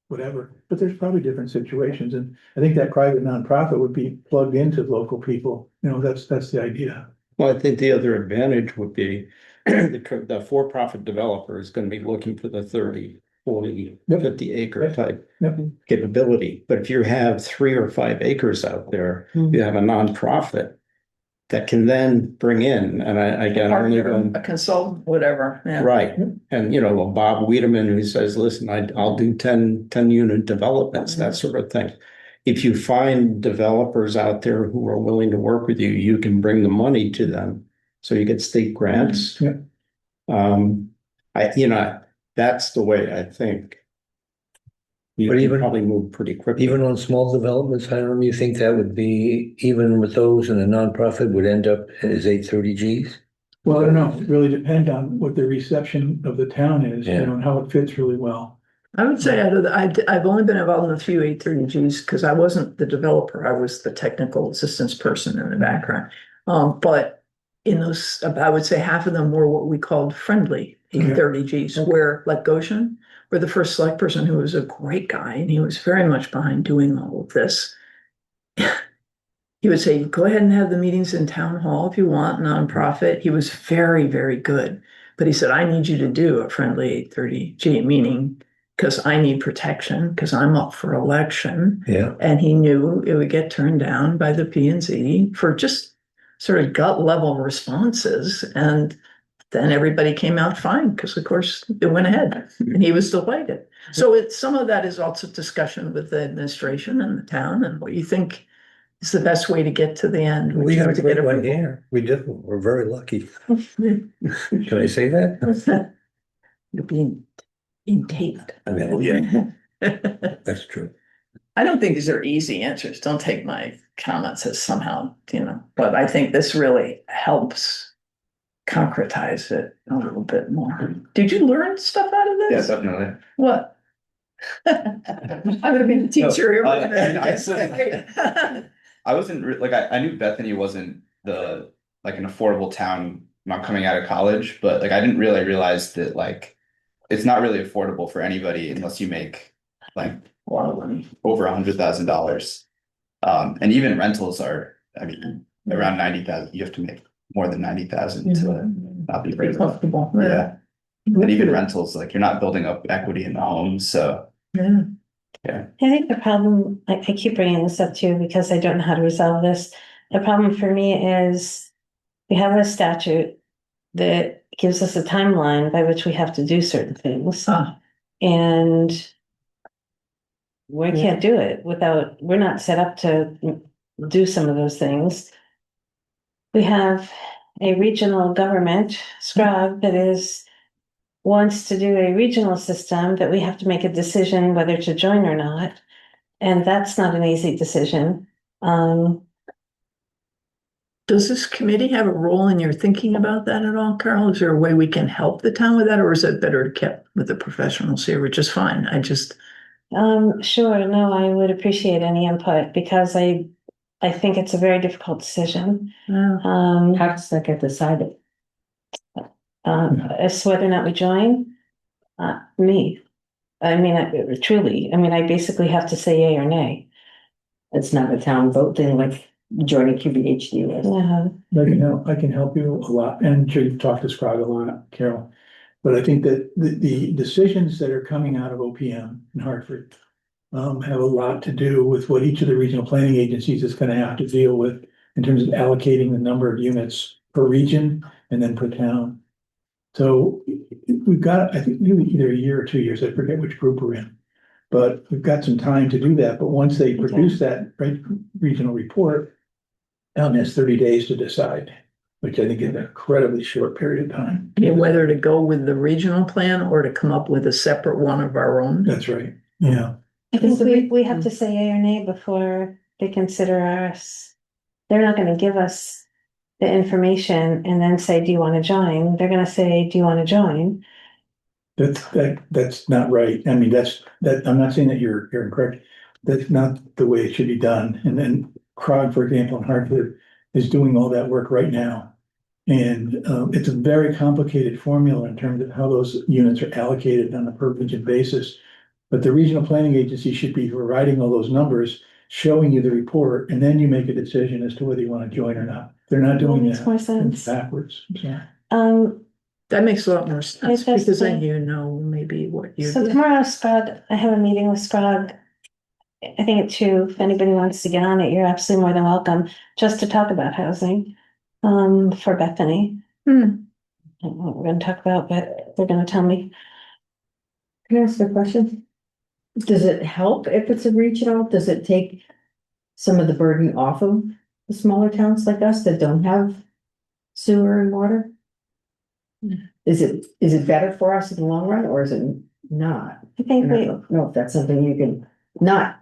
whatever, but there's probably different situations, and I think that private nonprofit would be plugged into local people, that's the idea. well, I think the other advantage would be the for-profit developer is going to be looking for the 30, 40, Yep. 50 acre Yep. type Yep. capability. But if you have 3 or 5 acres out there, you have a nonprofit that can then bring in, and again, I'm only going, A consultant, whatever, yeah. right. And, Bob Wiedemann, who says, listen, I'll do 10 unit developments, that sort of thing. If you find developers out there who are willing to work with you, you can bring the money to them. So you get state grants. Yeah. That's the way I think. You But can even- probably move pretty quickly. Even on small developments, Hiram, you think that would be, even with those in a nonprofit, would end up as 830Gs? Well, I don't know, it really depends on what the reception of the town is, Yeah. and how it fits really well. I would say I've only been involved in a few 830Gs because I wasn't the developer. I was the technical assistance person in the background. But in those, I would say half of them were what we called friendly 830Gs, where like Goshen, where the first select person who was a great guy and he was very much behind doing all of this. He would say, go ahead and have the meetings in town hall if you want, nonprofit. He was very, very good. But he said, I need you to do a friendly 830G, meaning because I need protection, because I'm up for election. Yeah. And he knew it would get turned down by the P and Z for just sort of gut level responses. And then everybody came out fine because, of course, it went ahead and he was delighted. So some of that is also discussion with the administration and the town and what you think is the best way to get to the end. We got a to get great one approval. here. We did. We're very lucky. Can I say that? You're being taped. I mean, yeah, that's true. I don't think these are easy answers. Don't take my comments as somehow, but I think this really helps concretize it a little bit more. Did you learn stuff out of Yeah, this? definitely. What? I'm gonna be the teacher here. I wasn't like I knew Bethany wasn't an affordable town not coming out of college, but like I didn't really realize that like it's not really affordable for anybody unless you make like A lot of money. over $100,000. And even rentals are, I mean, around 90,000. You have to make more than 90,000 to not be Be very comfortable. Yeah. And even rentals, like you're not building up equity in the home, so. Yeah. I think the problem, I keep bringing this up too, because I don't know how to resolve this. The problem for me is we have a statute that gives us a timeline by which we have to do certain things. And we can't do it we're not set up to do some of those things. We have a regional government, SCROG, that wants to do a regional system that we have to make a decision whether to join or not. And that's not an easy decision. Does this committee have a role in your thinking about that at all, Carol? Is there a way we can help the town with that, or is it better kept with the professionals here, which is fine? Sure, no, I would appreciate any input because I think it's a very difficult decision. How does that get decided? As to whether or not we join, me. I mean, truly, I basically have to say yay or nay. It's not a town vote thing like joining QBHD was. Yeah. I can help you a lot, and I'm sure you've talked to Scrog a lot, Carol. But I think that the decisions that are coming out of OPM in Hartford have a lot to do with what each of the regional planning agencies is gonna have to deal with in terms of allocating the number of units per region and then per town. So we've got, I think, maybe either a year or 2 years, I forget which group we're in. But we've got some time to do that, but once they produce that regional report, town has 30 days to decide, which I think is an incredibly short period of time. Whether to go with the regional plan or to come up with a separate one of our own. That's right, yeah. I think we have to say yay or nay before they consider us. They're not gonna give us the information and then say, do you want to join? They're gonna say, do you want to join? That's not right. I mean, I'm not saying that you're incorrect. That's not the way it should be done. And then CROG, for example, in Hartford is doing all that work right now. And it's a very complicated formula in terms of how those units are allocated on a per region basis. But the regional planning agency should be providing all those numbers, showing you the report, and then you make a decision as to whether you want to join or not. They're not doing Makes that. more sense. Backwards. Yeah. That makes a lot more sense It does because then too. maybe what you. So tomorrow, Scrog, I have a meeting with Scrog. I think at 2, if anybody wants to get on it, you're absolutely more than welcome, just to talk about housing, for Bethany. I don't know what we're gonna talk about, but they're gonna tell me. Can I ask a question? Does it help if it's a regional? Does it take some of the burden off of the smaller towns like us that don't have sewer and water? Is it better for us in the long run, or is it not? I think I don't know if that's something you can not.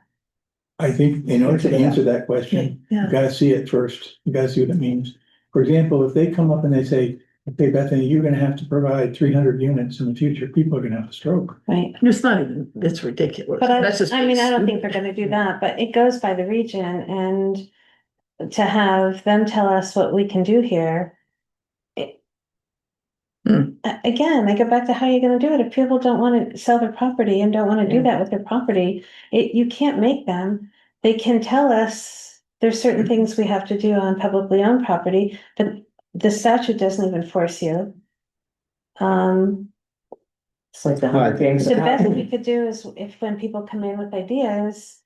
I think in order to answer that question, you gotta see it first. You gotta see what it means. For example, if they come up and they say, okay, Bethany, you're gonna have to provide 300 units in the future, people are gonna have a stroke. right. It's not even, it's ridiculous. But That's just I mean, I don't think stupid. they're gonna do that, but it goes by the region and to have them tell us what we can do here. Again, I go back to how you're gonna do it. If people don't wanna sell their property and don't wanna do that with their property, you can't make them. They can tell us there's certain things we have to do on publicly owned property, but the statute doesn't even force you. It's like the Hunger Games. The best we could do is if when people come in with ideas,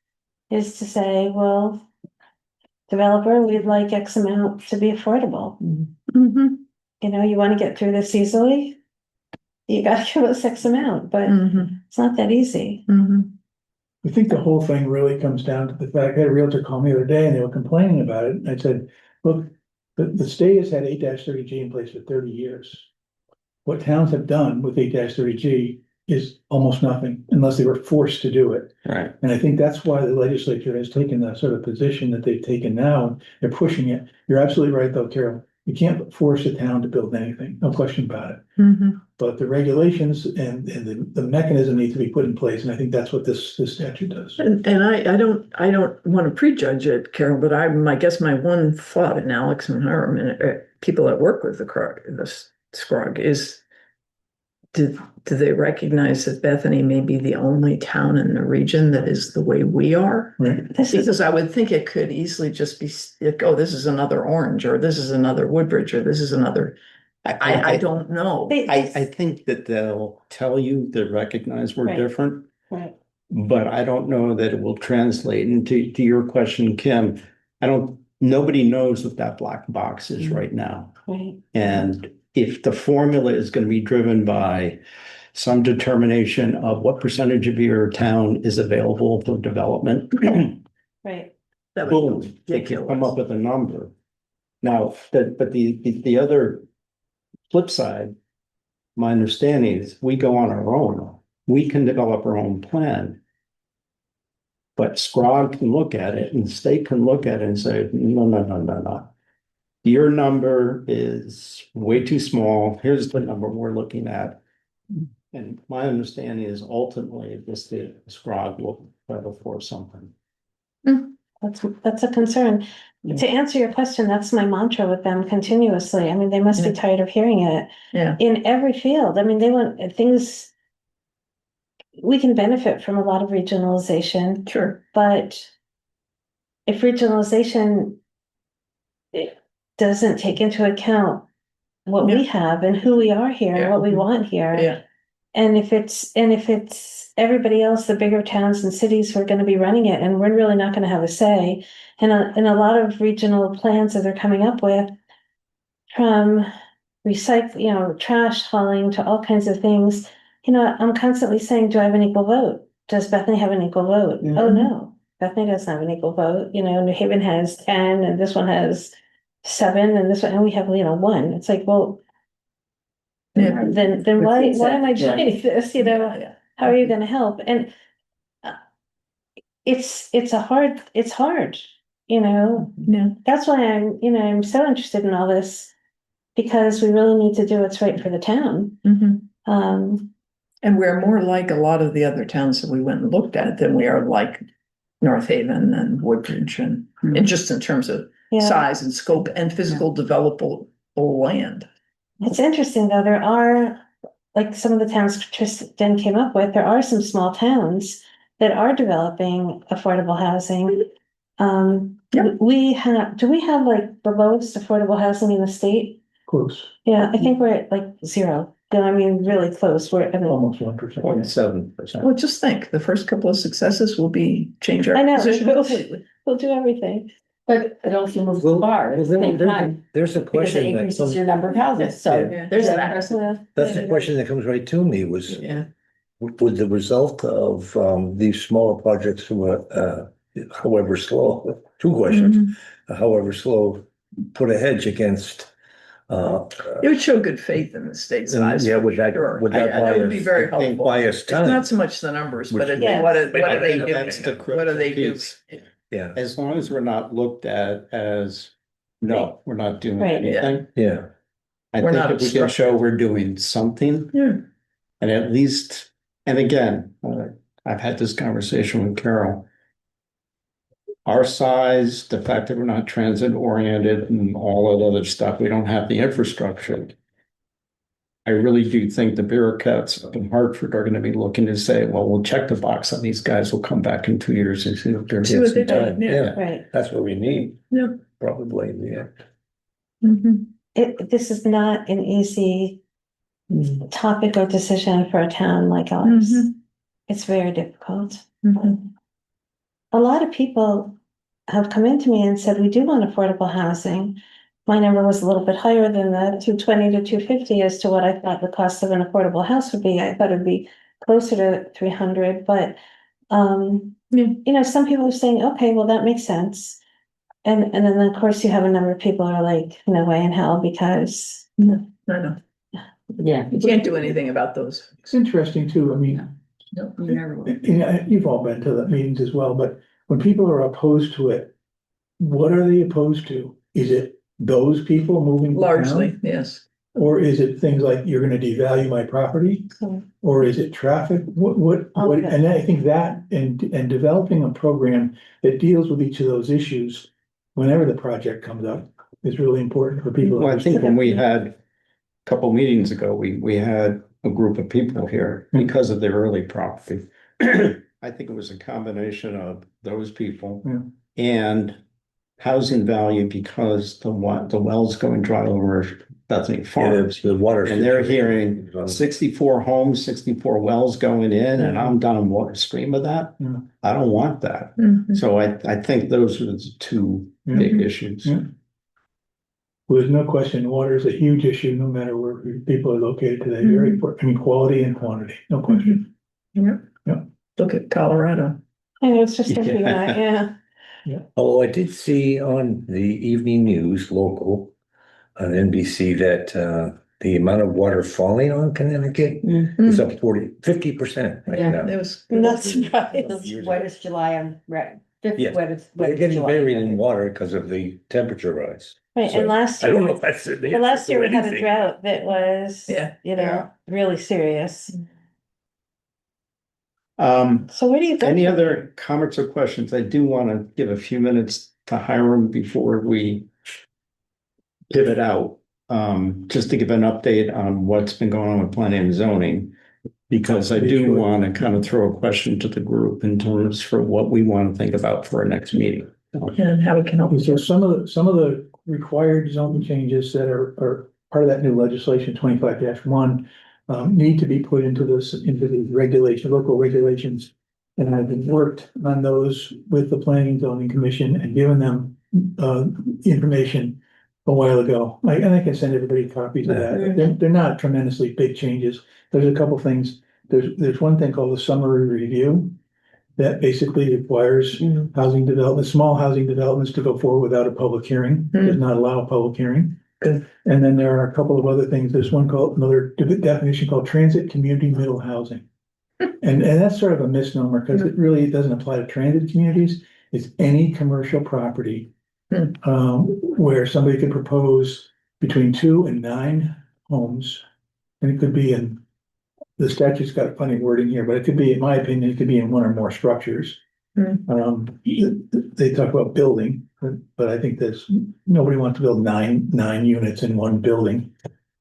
is to say, well, developer, we'd like X amount to be affordable. Mhm, You know, you wanna get through this easily? You gotta give us X amount, but mhm, it's not that easy. mhm. I think the whole thing really comes down to the fact, I had a realtor call me the other day and they were complaining about it, and I said, look, the state has had 8-30G in place for 30 years. What towns have done with 8-30G is almost nothing, unless they were forced to do it. Right. And I think that's why the legislature has taken the sort of position that they've taken now, and they're pushing it. You're absolutely right, though, Carol. You can't force a town to build anything, no question about it. Mhm. But the regulations and the mechanism need to be put in place, and I think that's what this statute does. And I don't want to prejudge it, Carol, but I guess my one thought, and Alex and her, people that work with the SCROG is, do they recognize that Bethany may be the only town in the region that is the way we are? Right. Because I would think it could easily just be, like, oh, this is another Orange, or this is another Woodbridge, or this is another, I don't know. I think that they'll tell you they recognize we're Right. different, Right, but I don't know that it will translate. And to your question, Kim, nobody knows what that black box is right now. right. And if the formula is going to be driven by some determination of what percentage of your town is available for development, Right. That would boom, be they can come ridiculous. up with a number. Now, but the other flip side, my understanding is we go on our own. We can develop our own plan. But SCROG can look at it and the state can look at it and say, no, no, no, no, no. Your number is way too small. Here's the number we're looking at. And my understanding is ultimately this, the SCROG will try to force something. That's a concern. To answer your question, that's my mantra with them continuously. I mean, they must be Yeah. tired of hearing it Yeah, in every field. I mean, they want things. We can benefit from a lot of regionalization, sure. but if regionalization it doesn't take into account what we have and who we are here and Yeah. what we want here. Yeah, And if it's everybody else, the bigger towns and cities who are gonna be running it, and we're really not gonna have a say. And a lot of regional plans that they're coming up with. From recycle, trash hauling to all kinds of things. I'm constantly saying, do I have an equal vote? Does Bethany have an equal vote? Yeah. Oh, no, Bethany doesn't have an equal vote. New Haven has 10 and this one has 7 and this one, and we have, 1. It's like, well. Yeah. Then why am I Yeah. doing this, yeah. how are you gonna help? And it's hard, Yeah. that's why I'm so interested in all this. Because we really need to do what's right for the town. Mhm. Um, And we're more like a lot of the other towns that we went and looked at than we are like North Haven and Woodbridge and just in terms of yeah, size and scope and physical developable land. it's interesting though, there are, like some of the towns Tristan came up with, there are some small towns that are developing affordable housing. Yep. Do we have like the lowest affordable housing in the state? Close, Yeah, I think we're at like 0. I mean, really close. almost 1%. 0.7%. Well, just think, the first couple of successes will change our I know, position we'll- completely. We'll do everything. But it also moves the bar at the same time, There's a because it question that increases comes, your number of houses, so Yeah. there's Yeah. that. that's the question that comes right to me was, Yeah, would the result of these smaller projects, however slow, two questions, however slow, put a hedge against it would show good faith in the state's eyes. yeah, would that Sure. would that Yeah, that would be bias- very I think helpful. bias It's not time? so much the numbers, but Which- Yeah. what are I they think that's the doing? What do they do? critical piece. Yeah, As long as we're not looked at as, no, we're not doing Right. anything. yeah. I We're think not if we can show obstructive. we're doing something, Yeah. and at least, and again, I've had this conversation with Carol. Our size, the fact that we're not transit oriented and all that other stuff, we don't have the infrastructure. I really do think the bureaucrats up in Hartford are going to be looking to say, well, we'll check the box on these guys. We'll come back in 2 years and see if they're. See what they've done, yeah. Right. That's what we need, Yeah. probably, yeah. Mhm. This is not an easy topic or decision for a town like ours. Mhm. It's very difficult. Mhm. A lot of people have come into me and said, we do want affordable housing. My number was a little bit higher than the 220 to 250 as to what I thought the cost of an affordable house would be. I thought it'd be closer to 300, but Yeah. you know, some people are saying, okay, well, that makes sense. And then of course you have a number of people who are like, no way in hell, because I know. Yeah. You can't do anything about those. It's interesting too, I mean, No, you never will. you've all been to the meetings as well, but when people are opposed to it, what are they opposed to? Is it those people moving to Largely, town? yes. Or is it things like you're gonna devalue my property? so, Or is it traffic? What, Okay. and I think that and developing a program that deals with each of those issues whenever the project comes up is really important for people. to Well, I think understand. when we had a couple meetings ago, we had a group of people here because of their early property. I think it was a combination of those people Yeah. and housing value because the wells going dry over Bethany Yeah, Farm. the water. And they're hearing 64 homes, 64 wells going in, and I'm downstream of that. Yeah. I don't want that. Mhm. So I think those are the two Yeah. big issues. Yeah. Well, there's no question, water is a huge issue, no matter where people are located today, very important, I mean, quality and quantity, no question. Yeah. Yeah. Look at Colorado. I was just thinking that, yeah. Oh, I did see on the evening news, local, on NBC, that the amount of water falling on Connecticut is up 50% right Yeah. now. It was. Not surprised. The wettest July on, right, fifth Yeah. wettest. They're wettest getting July. buried in water because of the temperature rise. Right, So, and last I don't know year, if that's the but last year we had a anything. drought that was, Yeah. you know, really serious. Um, So where do you go? Any from other comments or questions? I do want to give a few minutes to Hiram before we pivot out. Just to give an update on what's been going on with planning and zoning. Because I do want to kind of throw a question to the group in terms for what we want to think about for our next meeting. And how we can help. So some of the required zoning changes that are part of that new legislation, 25-1, need to be put into the regulation, local regulations. And I've been worked on those with the Planning and Zoning Commission and given them, information a while ago. And I can send everybody copies of that. They're not tremendously big changes. There's a couple things. There's one thing called a summary review that basically requires housing development, small housing developments to go forward without a public hearing, does not allow a public hearing. Good. And then there are a couple of other things. There's one called, another definition called transit community middle housing. And that's sort of a misnomer because it really doesn't apply to transit communities. It's any commercial property where somebody could propose between 2 and 9 homes. And it could be in, the statute's got a funny wording here, but it could be, in my opinion, it could be in one or more structures. They talk about building, but I think there's, nobody wants to build nine units in one building.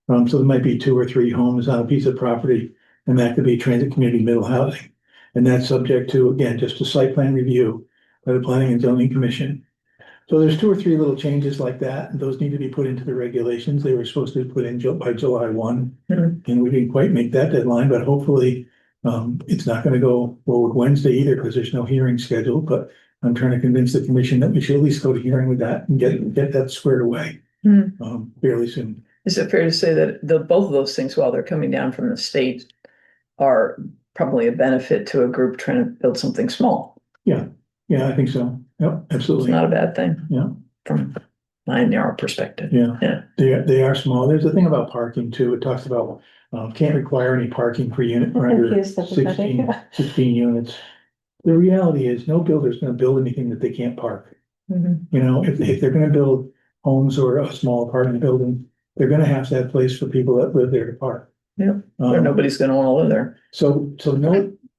So there might be 2 or 3 homes on a piece of property, and that could be transit community middle housing. And that's subject to, again, just a site plan review by the Planning and Zoning Commission. So there's 2 or 3 little changes like that, and those need to be put into the regulations. They were supposed to be put in by July 1. And we didn't quite make that deadline, but hopefully it's not gonna go forward Wednesday either, because there's no hearing scheduled, but I'm trying to convince the commission that we should at least go to hearing with that and get that squared away fairly soon. Is it fair to say that both of those things, while they're coming down from the state, are probably a benefit to a group trying to build something small? Yeah, I think so. Yep, It's absolutely. not a bad thing. Yeah. From my narrow perspective. Yeah. They are small. There's a thing about parking too. It talks about can't require any parking per unit for under Confused everybody. 16 units. The reality is no builder's gonna build anything that they can't park. Mhm. You know, if they're gonna build homes or a small apartment building, they're gonna have to have place for people that live there to park. Yep. Or nobody's gonna wanna live there. So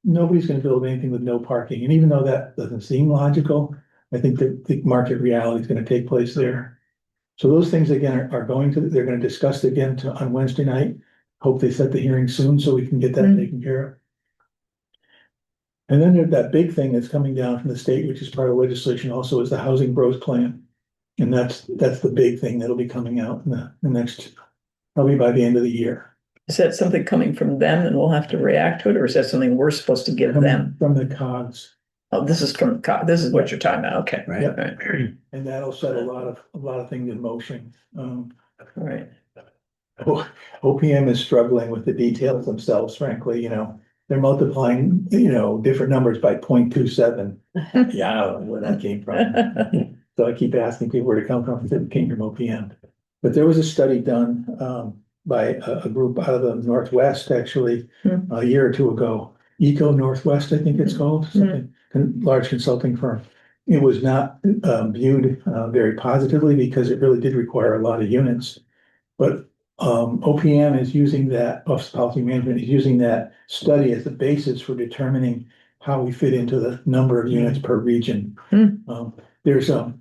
nobody's gonna build anything with no parking, and even though that doesn't seem logical, I think the market reality is gonna take place there. So those things again are going to, they're gonna discuss it again on Wednesday night. Hope they set the hearing soon so we can get that taken care of. And then there's that big thing that's coming down from the state, which is part of legislation also, is the Housing Growth Plan. And that's the big thing that'll be coming out in the next, probably by the end of the year. Is that something coming from them and we'll have to react to it, or is that something we're supposed to give them? From the COGS. Oh, this is from, this is what you're talking about, okay. Right. Yep. Right, And that'll set a lot of things in motion. right. OPM is struggling with the details themselves, frankly, they're multiplying, different numbers by 0.27. Yeah, I don't know where that came from. So I keep asking people where to come from, it came from OPM. But there was a study done, by a group out of the Northwest, actually, a year or two ago. Eco Northwest, I think it's called, something, large consulting firm. It was not, viewed, very positively because it really did require a lot of units. But OPM is using that, Office of Policy Management is using that study as the basis for determining how we fit into the number of units per region. There's the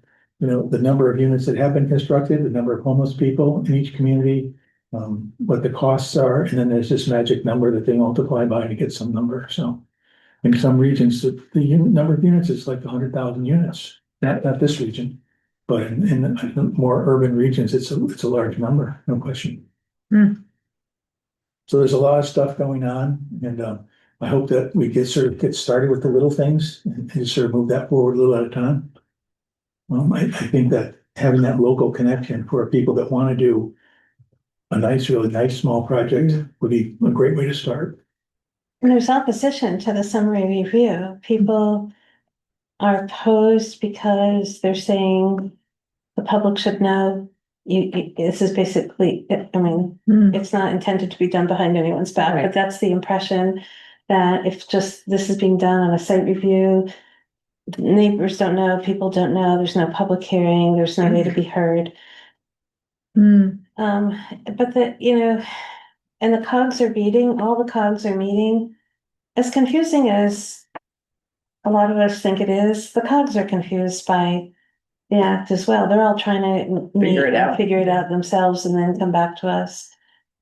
number of units that have been constructed, the number of homeless people in each community, what the costs are, and then there's this magic number that they multiply by to get some number. So in some regions, the number of units is like 100,000 units, not this region. But in the more urban regions, it's a large number, no question. So there's a lot of stuff going on, and I hope that we get started with the little things and just sort of move that forward a little at a time. I think that having that local connection for people that want to do a really nice small project would be a great way to start. And there's opposition to the summary review. People are opposed because they're saying the public should know. This is basically, I mean, it's not intended to be done behind anyone's back, Right. but that's the impression that if just this is being done on a site review, neighbors don't know, people don't know, there's no public hearing, there's no way to be heard. But and the cogs are meeting, all the cogs are meeting. As confusing as a lot of us think it is, the cogs are confused by the act as well. They're all trying to Figure it out. figure it out themselves and then come back to us.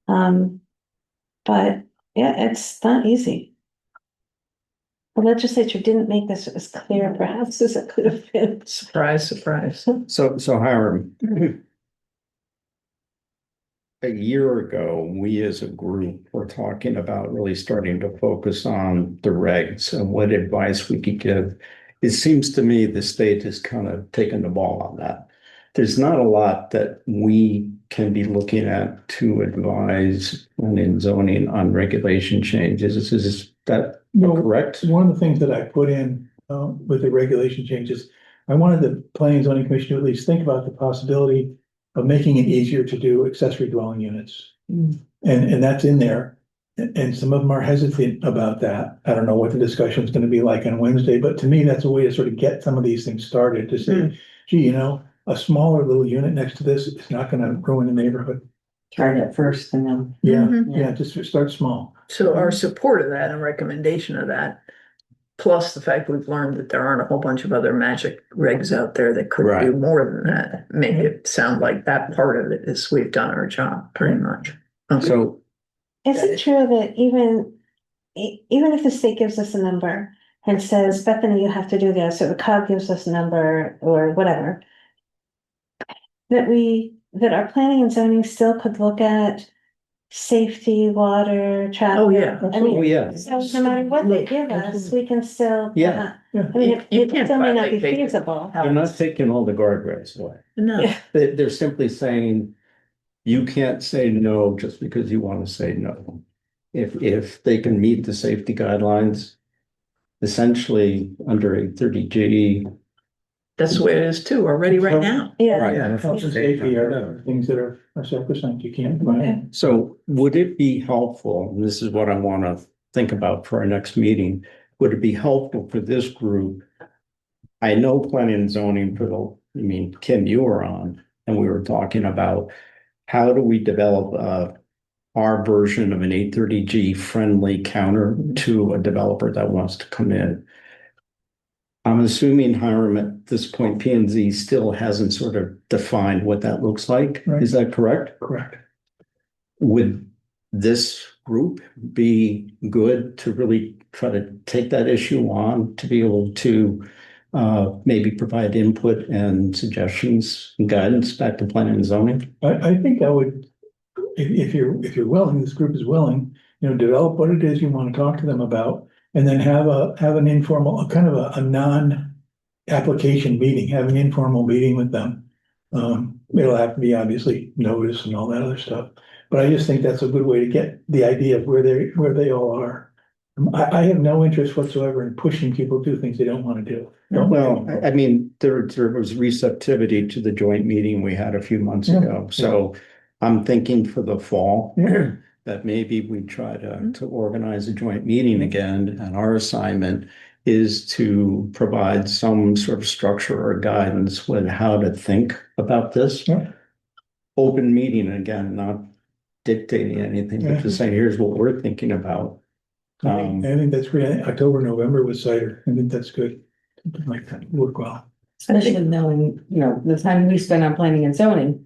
But yeah, it's not easy. The legislature didn't make this as clear perhaps as it could have been. Surprise, surprise. So Hiram, a year ago, we as a group were talking about really starting to focus on the regs and what advice we could give. It seems to me the state has kind of taken the ball on that. There's not a lot that we can be looking at to advise in zoning on regulation changes. Is that correct? One of the things that I put in with the regulation changes, I wanted the Planning and Zoning Commission to at least think about the possibility of making it easier to do accessory dwelling units. And that's in there. And some of them are hesitant about that. I don't know what the discussion is going to be like on Wednesday, but to me, that's a way to sort of get some of these things started to say, gee, a smaller little unit next to this is not going to ruin the neighborhood. Try that first and then. Yeah, just start small. So our support of that and recommendation of that, plus the fact we've learned that there aren't a whole bunch of other magic regs out there that could do Right. more than that, make it sound like that part of it is we've done our job pretty much. Okay. So Is it true that even if the state gives us a number and says, Bethany, you have to do this, or the COG gives us a number or whatever, that our planning and zoning still could look at safety, water, traffic? Oh, yeah. I mean, yeah. so no matter what they give us, we can still. Yeah. I mean, You it can't still may not be violate basic feasible. They're not taking all the guardrails away. No, Yeah. They're simply saying you can't say no just because you want to say no. If they can meet the safety guidelines, essentially under 830G. that's the way it is too, already right now. Yeah. Right. Health and safety are things that are sacrosanct. You can't. Okay. So would it be helpful, and this is what I want to think about for our next meeting, would it be helpful for this group? I know planning and zoning Kim, you were on, and we were talking about how do we develop our version of an 830G friendly counter to a developer that wants to come in? I'm assuming, Hiram, at this point, P and Z still hasn't sort of defined what that looks like. Right. Is that correct? Correct. Would this group be good to really try to take that issue on, to be able to maybe provide input and suggestions and guidance back to planning and zoning? I think I would, if you're willing, this group is willing, develop what it is you want to talk to them about. And then have an informal, kind of a non-application meeting, have an informal meeting with them. It'll have to be obviously notice and all that other stuff. But I just think that's a good way to get the idea of where they all are. I have no interest whatsoever in pushing people to do things they don't want to do. Well, I mean, there was receptivity to the joint meeting we had a few months ago. So I'm thinking for the fall that maybe we try to organize a joint meeting again. And our assignment is to provide some sort of structure or guidance with how to think about this. Open meeting, again, not dictating anything, but just saying, here's what we're thinking about. I think that's great. October, November with cider. I think that's good. Something like that would work well. Especially knowing, the time we spend on planning and zoning.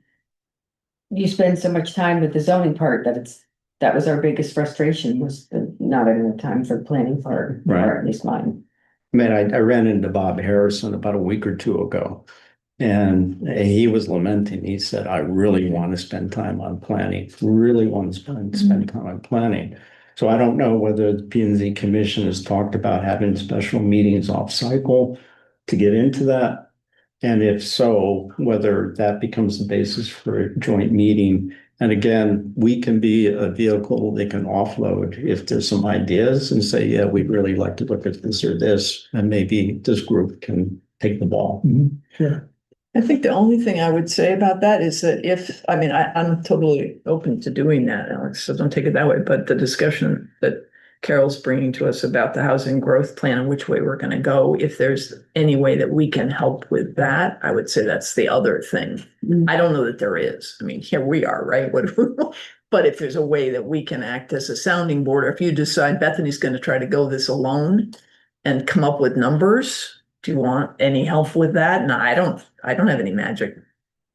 You spend so much time with the zoning part that was our biggest frustration, was not having the time for the planning part, or at least mine. I mean, I ran into Bob Harrison about a week or two ago, and he was lamenting. He said, I really want to spend time on planning, really want to spend time on planning. So I don't know whether the P and Z Commission has talked about having special meetings off cycle to get into that. And if so, whether that becomes the basis for a joint meeting. And again, we can be a vehicle they can offload if there's some ideas and say, yeah, we'd really like to look at this or this, and maybe this group can take the ball. Sure. I think the only thing I would say about that is that I'm totally open to doing that, Alex, so don't take it that way, but the discussion that Carol's bringing to us about the housing growth plan and which way we're going to go, if there's any way that we can help with that, I would say that's the other thing. I don't know that there is. I mean, here we are, right? But if there's a way that we can act as a sounding board, or if you decide Bethany's going to try to go this alone and come up with numbers, do you want any help with that? No, I don't have any magic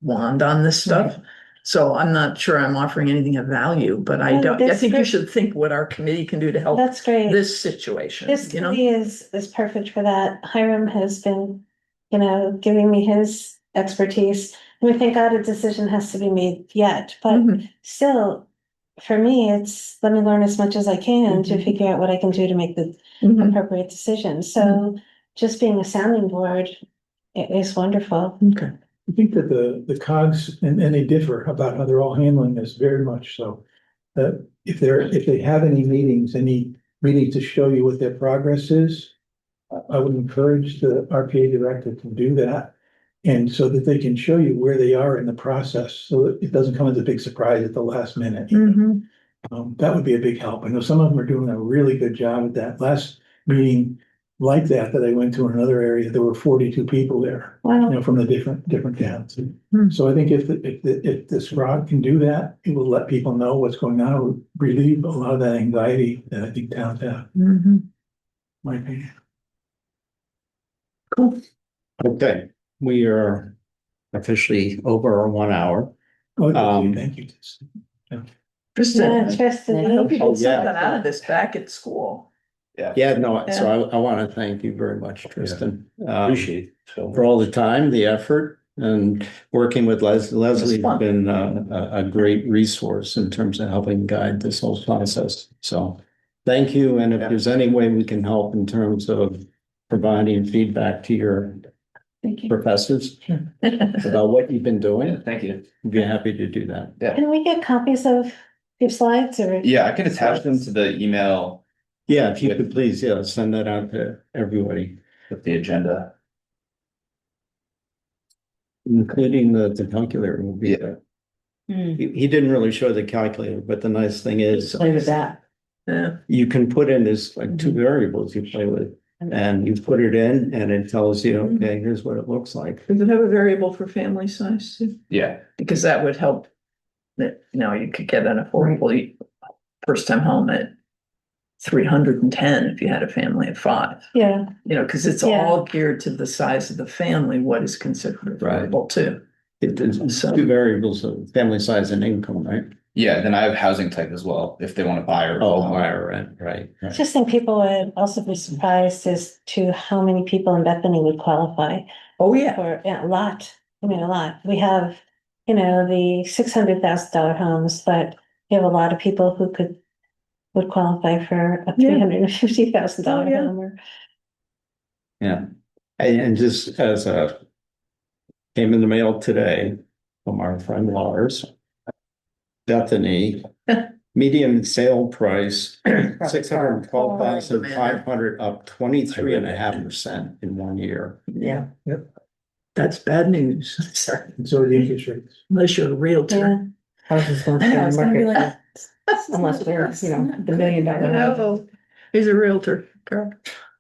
wand on this stuff. So I'm not sure I'm offering anything of value, but I think you should think what our committee can do to help That's great. this situation. This committee is perfect for that. Hiram has been, giving me his expertise. And we thank God a decision has to be made yet, but still, for me, it's let me learn as much as I can to figure out what I can do to make the appropriate decision. So just being a sounding board is wonderful. Okay. I think that the COGS, and they differ about how they're all handling this very much so. If they have any meetings to show you what their progress is, I would encourage the RPA director to do that. And so that they can show you where they are in the process, so that it doesn't come as a big surprise at the last minute. That would be a big help. I know some of them are doing a really good job at that. Last meeting like that I went to in another area, there were 42 people there. Wow. From the different towns. So I think if this rod can do that, it will let people know what's going on, it will relieve a lot of that anxiety that I think towns have. My opinion. Cool. Okay, we are officially over our 1 hour. Thank you. Tristan, Tristan. I hope you Oh, get yeah. something out of this back at school. So I want to thank you very much, Tristan. Appreciate it. So For all the time, the effort, and working with Leslie. Leslie's fun. been a great resource in terms of helping guide this whole process. So thank you. And if there's any way we can help in terms of providing feedback to your Thank you. professors about what you've been doing, Thank you. I'd be happy to do that. Can we get copies of your slides or? Yeah, I can attach them to the email Yeah, if you could please, send that out to everybody, with the agenda. including the calculator will be there. Hmm. He didn't really show the calculator, but the nice thing is Play with that. Yeah. you can put in this like two variables you play with, and you put it in and it tells you, okay, here's what it looks like. Does it have a variable for family size too? Yeah. Because that would help that, you know, you could get an affordable first time home at 310 if you had a family of 5, Yeah, you know, because it's Yeah. all geared to the size of the family, what is considered Right. affordable too. It's So- two variables of family size and income, right? Yeah, then I have housing type as well, if they want to buy or. Oh, buy or rent, right. I just think people would also be surprised as to how many people in Bethany would qualify Oh, yeah. for, yeah, a lot. I mean, a lot. We have, you know, the $600,000 homes, but we have a lot of people who would qualify for a Yeah. $350,000 Oh, yeah. home or. Yeah, and just as came in the mail today from our friend Lars. Bethany, median sale price, 612,500, up 23.5% in 1 year. Yeah. Yep. That's bad news. Sorry. And so are the interest rates. Unless you're a realtor. Yeah, Houses don't I know, stay I on was the gonna be market, like. unless they're, you know, the $1 million house. No, he's a realtor, girl.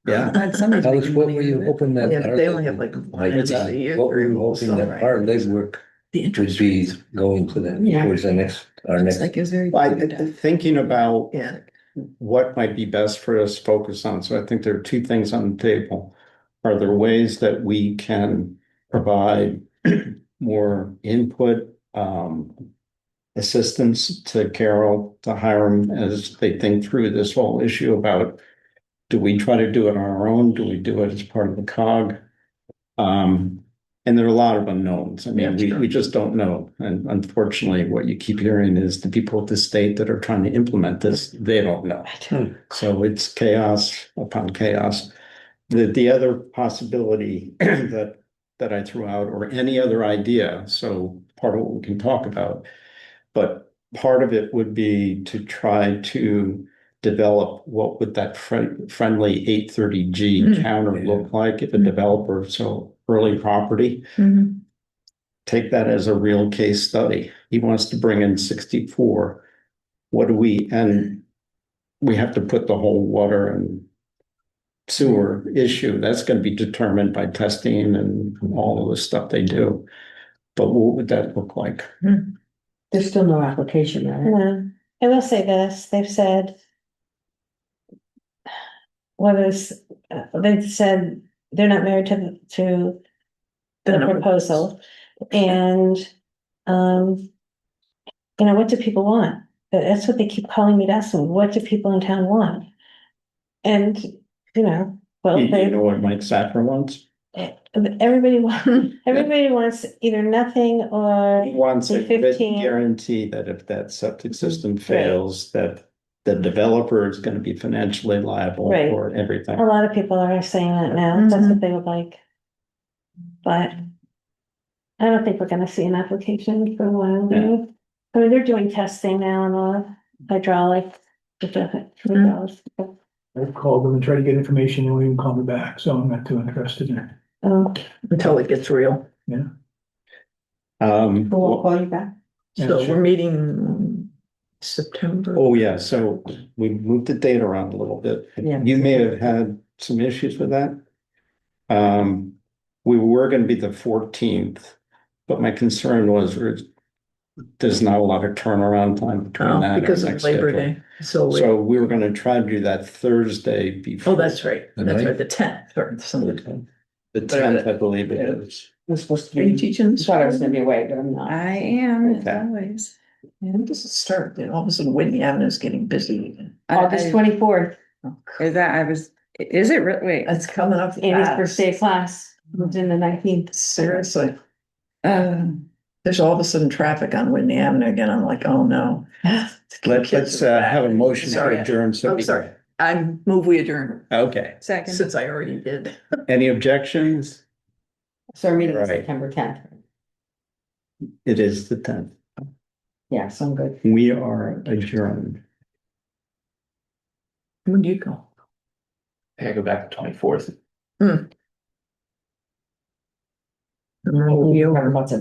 Yeah, Alice, what were you hoping that? Yeah, but they only have like Like, What's that? a year. what were you hoping that our legwork The would interest be rates. going to the, Yeah. towards the next, our next. Like it's very. thinking about Yeah. what might be best for us to focus on. So I think there are two things on the table. Are there ways that we can provide more input, assistance to Carol, to Hiram as they think through this whole issue about, do we try to do it on our own? Do we do it as part of the cog? And there are a lot of unknowns. I mean, Yeah, sure. we just don't know. And unfortunately, what you keep hearing is the people at the state that are trying to implement this, they don't know. So it's chaos upon chaos. The other possibility that I threw out, or any other idea, so part of what we can talk about, but part of it would be to try to develop what would that friendly 830G Mm. counter look like if a developer, so early property, Mhm. take that as a real case study. He wants to bring in 64. What do and we have to put the whole water and sewer issue, that's going to be determined by testing and all of the stuff they do. But what would that look like? There's still no application, right? no, I will say this, they've said. They've said they're not married to the proposal, and, you know, what do people want? That's what they keep calling me to ask them, what do people in town want? And, you know, well, You they, know what Mike Sacker wants? everybody wants either nothing or. He wants a the 15 guarantee that if that septic system fails, that the developer is going to be financially liable Right. for everything. A lot of people are saying that now, that's what they would like. But I don't think we're gonna see an application for a while. Yeah. I mean, they're doing testing now on the hydraulic. Hydraulics. I've called them and tried to get information, and won't even call me back, so I'm not too interested in it. Until it gets real. Who will call you back? So sure. we're meeting September. Oh, yeah, so we moved the date around a little bit. Yeah. You may have had some issues with that. We were going to be the 14th, but my concern was there's not a lot of turnaround time between that. Because and of next Labor schedule. Day. So, So we were going to try to do that Thursday before. oh, that's right. The That's right, ninth? the 10th or something. The 10th, I believe it is. I'm supposed to Are you be, teaching? thought I was gonna be away, but I'm not. I am, as Okay. always. When does it start? All of a sudden Whitney Avenue is getting busy. August 24th, Is is it really, wait, It's coming up Amy's fast. first day of class, it's in the 19th. Seriously. um, There's all of a sudden traffic on Whitney Avenue again. I'm like, oh no. Let's have a motion to Sorry. adjourn. So I'm sorry. I move we adjourn Okay. second. since I already did. Any objections? So our meeting is Right. September 10th. It is the 10th. Yeah, so I'm good. We are adjourned. When do you go? I gotta go back to 24th. And then we'll be over. What's it?